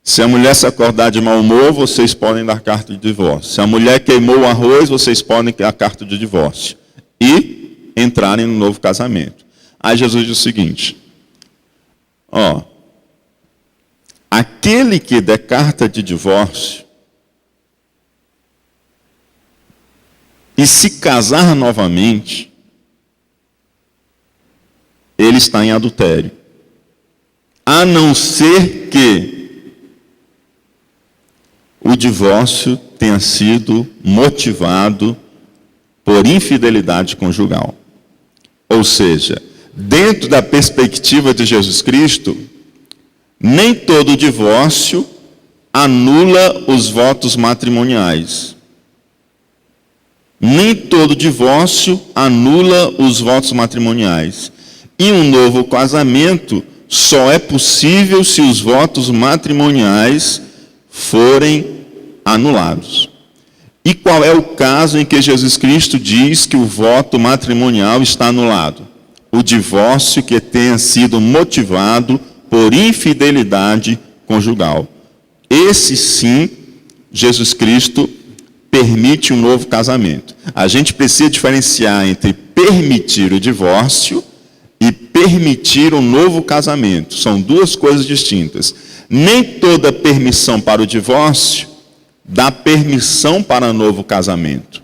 Se a mulher se acordar de mau humor, vocês podem dar carta de divórcio. Se a mulher queimou o arroz, vocês podem dar carta de divórcio. E entrarem no novo casamento. Aí Jesus diz o seguinte, aquele que der carta de divórcio e se casar novamente, ele está em adultério. A não ser que o divórcio tenha sido motivado por infidelidade conjugal. Ou seja, dentro da perspectiva de Jesus Cristo, nem todo divórcio anula os votos matrimoniais. Nem todo divórcio anula os votos matrimoniais. E um novo casamento só é possível se os votos matrimoniais forem anulados. E qual é o caso em que Jesus Cristo diz que o voto matrimonial está anulado? O divórcio que tenha sido motivado por infidelidade conjugal. Esse sim, Jesus Cristo permite um novo casamento. A gente precisa diferenciar entre permitir o divórcio e permitir um novo casamento. São duas coisas distintas. Nem toda permissão para o divórcio dá permissão para novo casamento.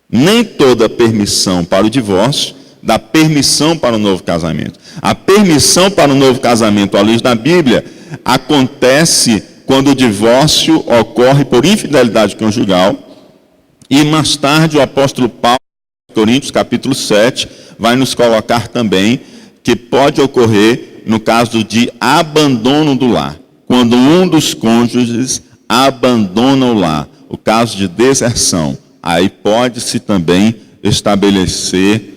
Nem toda permissão para o divórcio dá permissão para o novo casamento. A permissão para o novo casamento, à luz da Bíblia, acontece quando o divórcio ocorre por infidelidade conjugal. E mais tarde o apóstolo Paulo, em Coríntios capítulo 7, vai nos colocar também que pode ocorrer no caso de abandono do lar. Quando um dos cônjuges abandona o lar, o caso de deserção, aí pode-se também estabelecer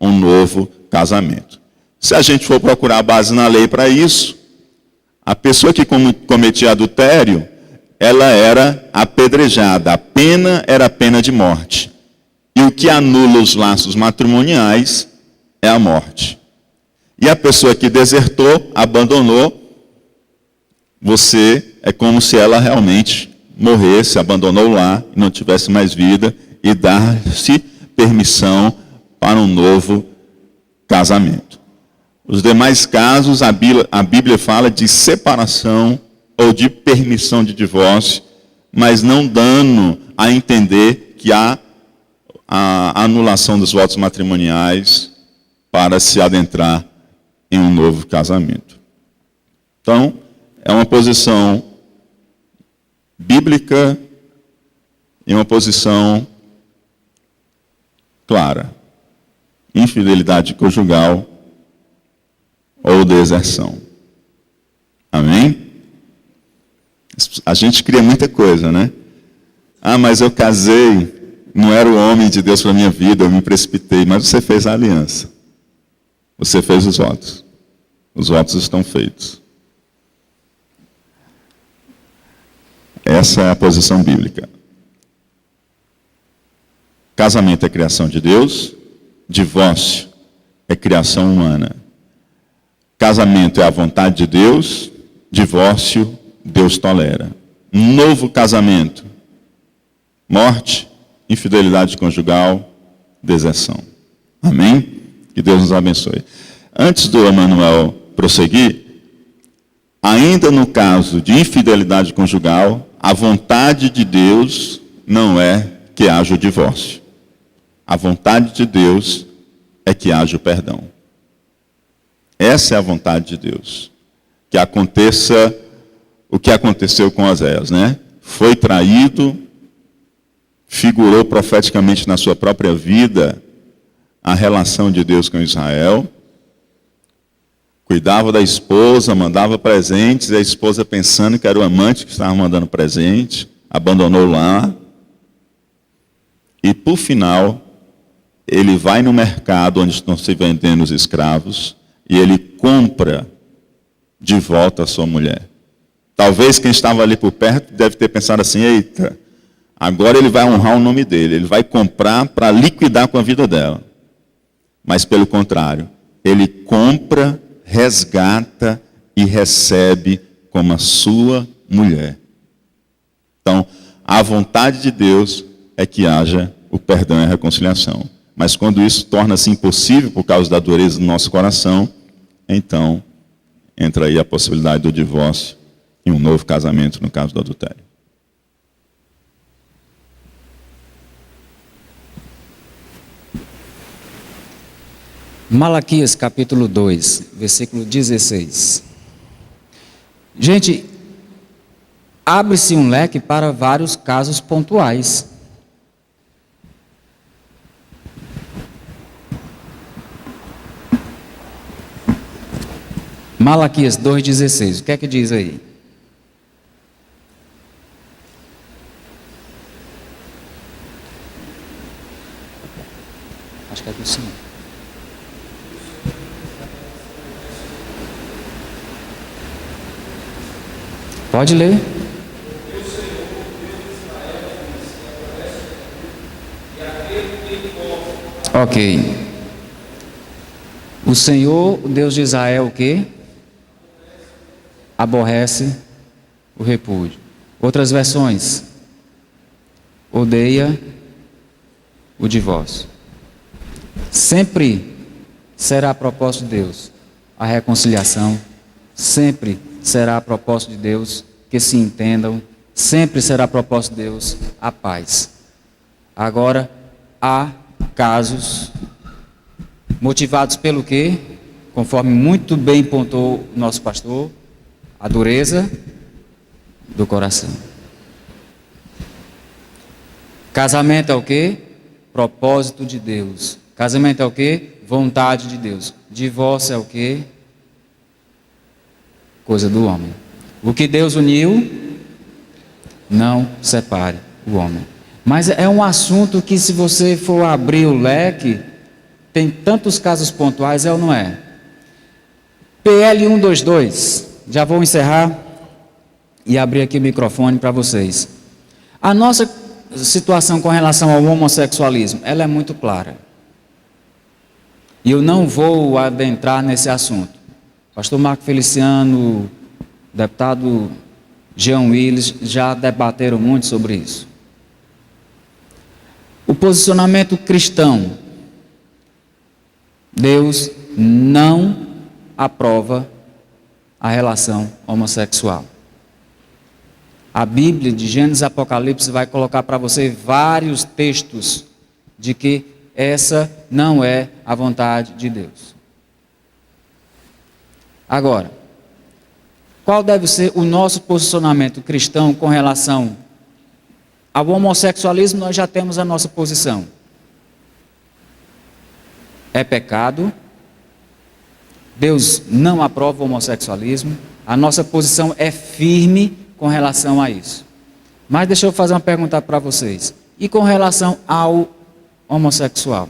um novo casamento. Se a gente for procurar base na lei para isso, a pessoa que cometia adultério, ela era apedrejada, a pena era a pena de morte. E o que anula os laços matrimoniais é a morte. E a pessoa que desertou, abandonou, você é como se ela realmente morresse, abandonou o lar, não tivesse mais vida, e dar-se permissão para um novo casamento. Os demais casos, a Bíblia fala de separação ou de permissão de divórcio, mas não dando a entender que há a anulação dos votos matrimoniais para se adentrar em um novo casamento. Então, é uma posição bíblica e uma posição clara. Infidelidade conjugal ou deserção. Amém? A gente cria muita coisa, né? Ah, mas eu casei, não era o homem de Deus para a minha vida, eu me precipitei. Mas você fez a aliança. Você fez os votos. Os votos estão feitos. Essa é a posição bíblica. Casamento é criação de Deus, divórcio é criação humana. Casamento é a vontade de Deus, divórcio Deus tolera. Novo casamento, morte, infidelidade conjugal, deserção. Amém? Que Deus nos abençoe. Antes do Emanuel prosseguir, ainda no caso de infidelidade conjugal, a vontade de Deus não é que haja o divórcio. A vontade de Deus é que haja o perdão. Essa é a vontade de Deus. Que aconteça o que aconteceu com Oséias, né? Foi traído, figurou profeticamente na sua própria vida a relação de Deus com Israel, cuidava da esposa, mandava presentes, e a esposa, pensando que era o amante que estava mandando presente, abandonou lá. E, por final, ele vai no mercado onde estão se vendendo os escravos e ele compra de volta a sua mulher. Talvez quem estava ali por perto deve ter pensado assim: eita, agora ele vai honrar o nome dele, ele vai comprar para liquidar com a vida dela. Mas, pelo contrário, ele compra, resgata e recebe como a sua mulher. Então, a vontade de Deus é que haja o perdão e a reconciliação. Mas quando isso torna-se impossível por causa da dureza do nosso coração, então entra aí a possibilidade do divórcio e um novo casamento no caso do adultério. Malaquias capítulo 2, versículo 16. Gente, abre-se um leque para vários casos pontuais. Malaquias 2,16, o que é que diz aí? Acho que é do Senhor. Pode ler. Ok. O Senhor, o Deus de Israel, o quê? Aborrece o repúdio. Outras versões. Odeia o divórcio. Sempre será a propósito de Deus a reconciliação. Sempre será a propósito de Deus que se entendam, Sempre será propósito de Deus a paz. Agora, há casos motivados pelo quê? Conforme muito bem pontuou o nosso pastor, a dureza do coração. Casamento é o quê? Propósito de Deus. Casamento é o quê? Vontade de Deus. Divórcio é o quê? Coisa do homem. O que Deus uniu, não separe o homem. Mas é um assunto que, se você for abrir o leque, tem tantos casos pontuais, é ou não é? PL 122, já vou encerrar e abrir aqui o microfone para vocês. A nossa situação com relação ao homossexualismo, ela é muito clara. E eu não vou adentrar nesse assunto. Pastor Marco Feliciano, deputado Jean Willis, já debateram muito sobre isso. O posicionamento cristão, Deus não aprova a relação homossexual. A Bíblia de Gênesis e Apocalipse vai colocar para você vários textos de que essa não é a vontade de Deus. Agora, qual deve ser o nosso posicionamento cristão com relação ao homossexualismo? Nós já temos a nossa posição. É pecado. Deus não aprova o homossexualismo. A nossa posição é firme com relação a isso. Mas deixa eu fazer uma pergunta para vocês. E com relação ao homossexual?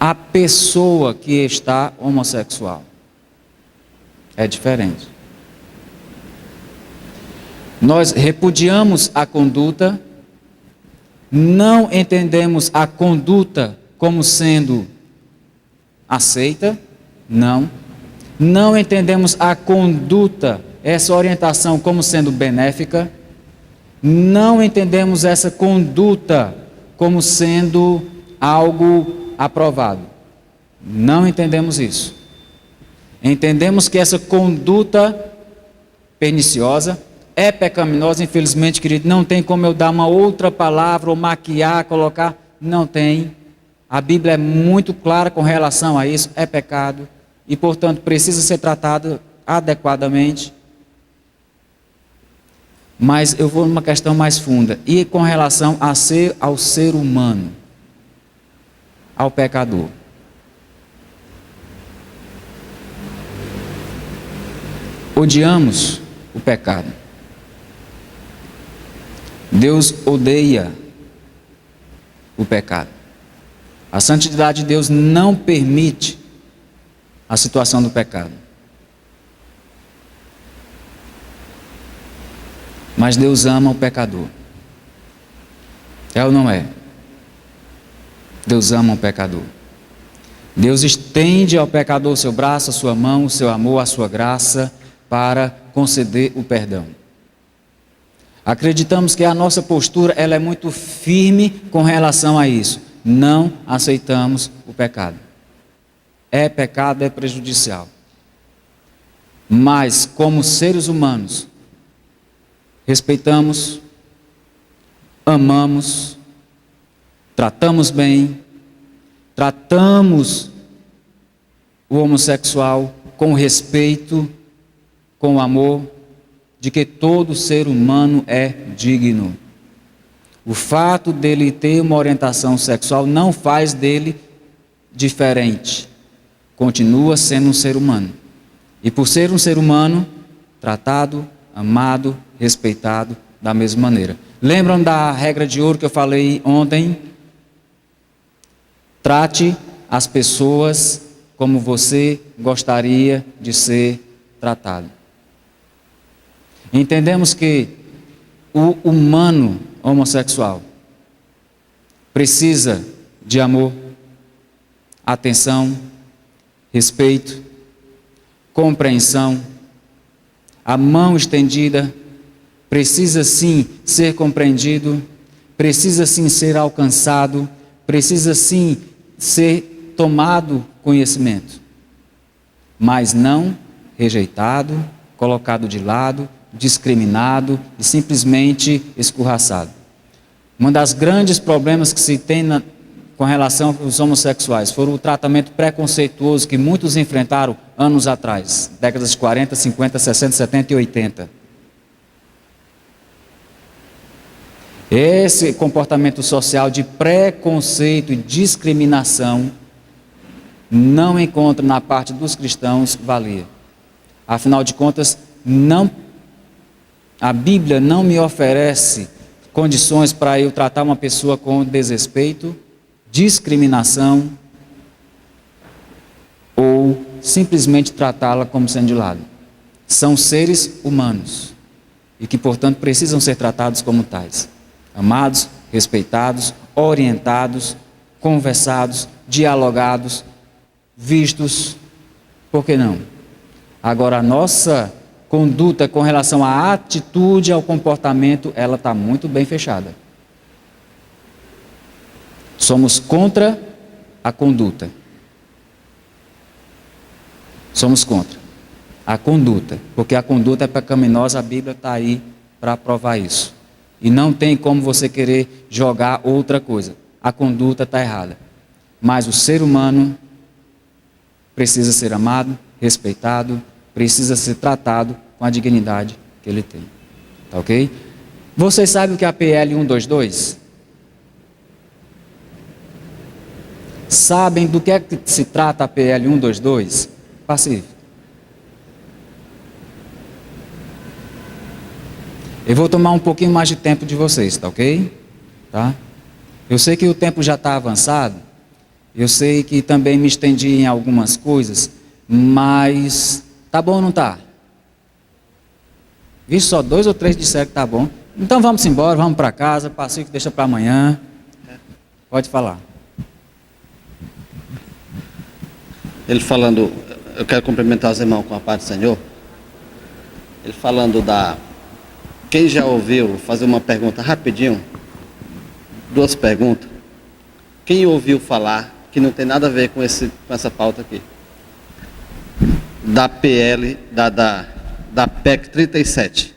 A pessoa que está homossexual é diferente. Nós repudiamos a conduta, não entendemos a conduta como sendo aceita, não entendemos a conduta, essa orientação como sendo benéfica, não entendemos essa conduta como sendo algo aprovado. Não entendemos isso. Entendemos que essa conduta perniciosa é pecaminosa, infelizmente, querido. Não tem como eu dar uma outra palavra ou maquiar, colocar. Não tem. A Bíblia é muito clara com relação a isso. É pecado e, portanto, precisa ser tratado adequadamente. Mas eu vou numa questão mais funda. E com relação ao ser humano, ao pecador. Odiamos o pecado. Deus odeia o pecado. A santidade de Deus não permite a situação do pecado. Mas Deus ama o pecador. É ou não é? Deus ama o pecador. Deus estende ao pecador o seu braço, a sua mão, o seu amor, a sua graça, para conceder o perdão. Acreditamos que a nossa postura ela é muito firme com relação a isso. Não aceitamos o pecado. É pecado, é prejudicial. Mas, como seres humanos, respeitamos, amamos, tratamos bem, tratamos o homossexual com respeito, com amor, de que todo ser humano é digno. O fato dele ter uma orientação sexual não faz dele diferente. Continua sendo um ser humano. E por ser um ser humano, tratado, amado, respeitado da mesma maneira. Lembram da regra de ouro que eu falei ontem? Trate as pessoas como você gostaria de ser tratado. Entendemos que o humano homossexual precisa de amor, atenção, respeito, compreensão. A mão estendida precisa sim ser compreendido, precisa sim ser alcançado, precisa sim ser tomado conhecimento, mas não rejeitado, colocado de lado, discriminado e simplesmente escorraçado. Um dos grandes problemas que se tem com relação aos homossexuais foi o tratamento preconceituoso que muitos enfrentaram anos atrás, décadas de 40, 50, 60, 70 e 80. Esse comportamento social de preconceito e discriminação não encontra na parte dos cristãos valia. Afinal de contas, a Bíblia não me oferece condições para eu tratar uma pessoa com desrespeito, discriminação ou simplesmente tratá-la como sendo de lado. São seres humanos e que, portanto, precisam ser tratados como tais. Amados, respeitados, orientados, conversados, dialogados, vistos, por que não? Agora, a nossa conduta com relação à atitude, ao comportamento, ela está muito bem fechada. Somos contra a conduta. Somos contra a conduta, porque a conduta é pecaminosa, a Bíblia está aí para provar isso. E não tem como você querer jogar outra coisa. A conduta está errada. Mas o ser humano precisa ser amado, respeitado, precisa ser tratado com a dignidade que ele tem. Tá ok? Vocês sabem o que é a PL 122? Sabem do que é que se trata a PL 122? Pacífico. Eu vou tomar um pouquinho mais de tempo de vocês, tá ok? Tá? Eu sei que o tempo já está avançado, eu sei que também me estendi em algumas coisas, mas tá bom ou não tá? Vixe, só 2 ou 3 disseram que tá bom. Então vamos embora, vamos para casa, Pacífico deixa para amanhã. Pode falar. Ele falando, eu quero cumprimentar os irmãos com a paz do Senhor. Ele falando quem já ouviu, fazer uma pergunta rapidinho, 2 perguntas. Quem ouviu falar, que não tem nada a ver com essa pauta aqui, da PL, da PEC 37?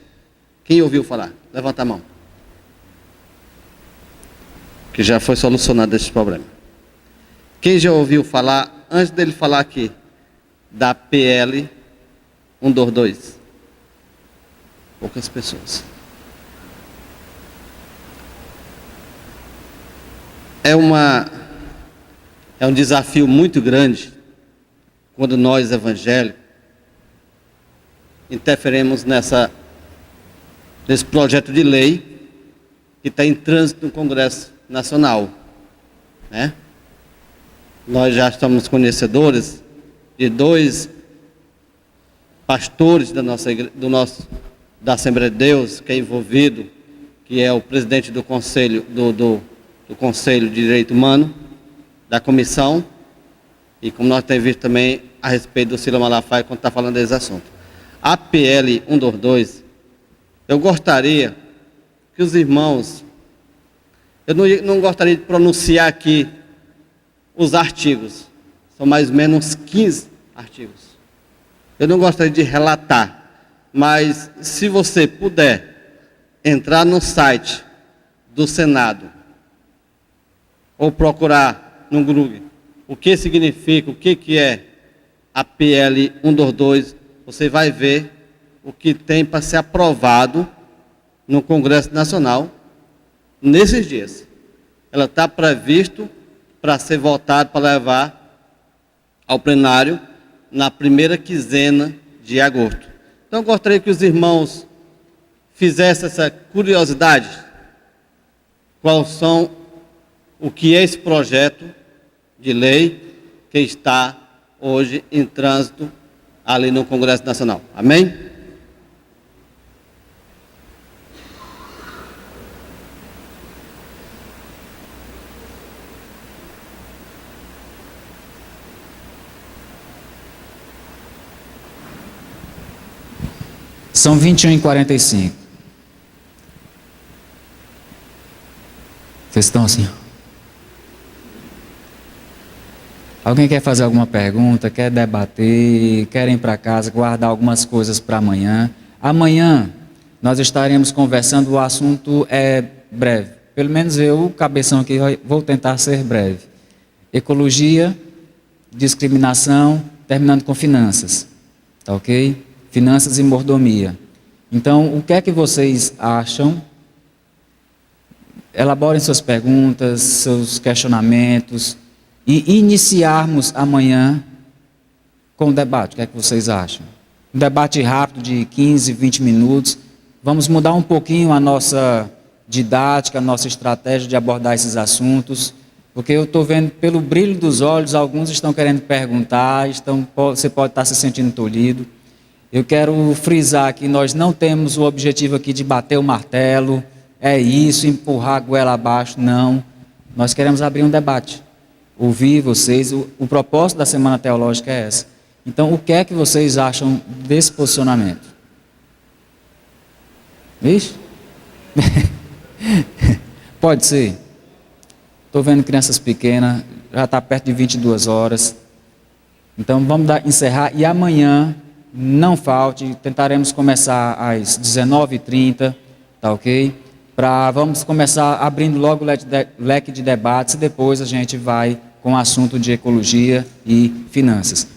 Quem ouviu falar? Levanta a mão. Que já foi solucionado esse problema. Quem já ouviu falar, antes dele falar aqui, da PL 122? Poucas pessoas. É um desafio muito grande quando nós, evangélicos, interferimos nesse projeto de lei que está em trânsito no Congresso Nacional, né? Nós já estamos conhecedores de 2 pastores da Assembleia de Deus, que é envolvido, que é o presidente do Conselho, do Conselho de Direito Humano, da comissão, e como nós temos visto também a respeito do Ciro Malafaia, quando está falando desse assunto. A PL 122, eu gostaria que os irmãos, eu não gostaria de pronunciar aqui os artigos, são mais ou menos 15 artigos. Eu não gostaria de relatar, mas se você puder entrar no site do Senado, ou procurar no Google o que significa, o que é a PL 122, você vai ver o que tem para ser aprovado no Congresso Nacional nesses dias. Ela está previsto para ser votado, para levar ao plenário na primeira quinzena de agosto. Então, eu gostaria que os irmãos fizessem essa curiosidade, o que é esse projeto de lei que está hoje em trânsito ali no Congresso Nacional. Amém? São 21h45. Vocês estão assim, ó. Alguém quer fazer alguma pergunta, quer debater, quer ir para casa, guardar algumas coisas para amanhã? Amanhã nós estaremos conversando, o assunto é breve. Pelo menos eu, cabeção aqui, vou tentar ser breve. Ecologia, discriminação, terminando com finanças. Tá ok? Finanças e mordomia. Então, o que é que vocês acham? Elaborem suas perguntas, seus questionamentos e iniciarmos amanhã com o debate. O que é que vocês acham? Um debate rápido de 15, 20 minutos. Vamos mudar um pouquinho a nossa didática, a nossa estratégia de abordar esses assuntos, porque eu estou vendo pelo brilho dos olhos, alguns estão querendo perguntar, você pode estar se sentindo tolhido. Eu quero frisar que nós não temos o objetivo aqui de bater o martelo, é isso, empurrar a goela abaixo, não. Nós queremos abrir um debate, ouvir vocês, o propósito da Semana Teológica é essa. Então, o que é que vocês acham desse posicionamento? Vixe? Pode ser. Estou vendo crianças pequenas, já está perto de 22 horas. Então, vamos encerrar e amanhã, não falte, tentaremos começar às 19h30, tá ok? Vamos começar abrindo logo o leque de debates e depois a gente vai com o assunto de ecologia e finanças.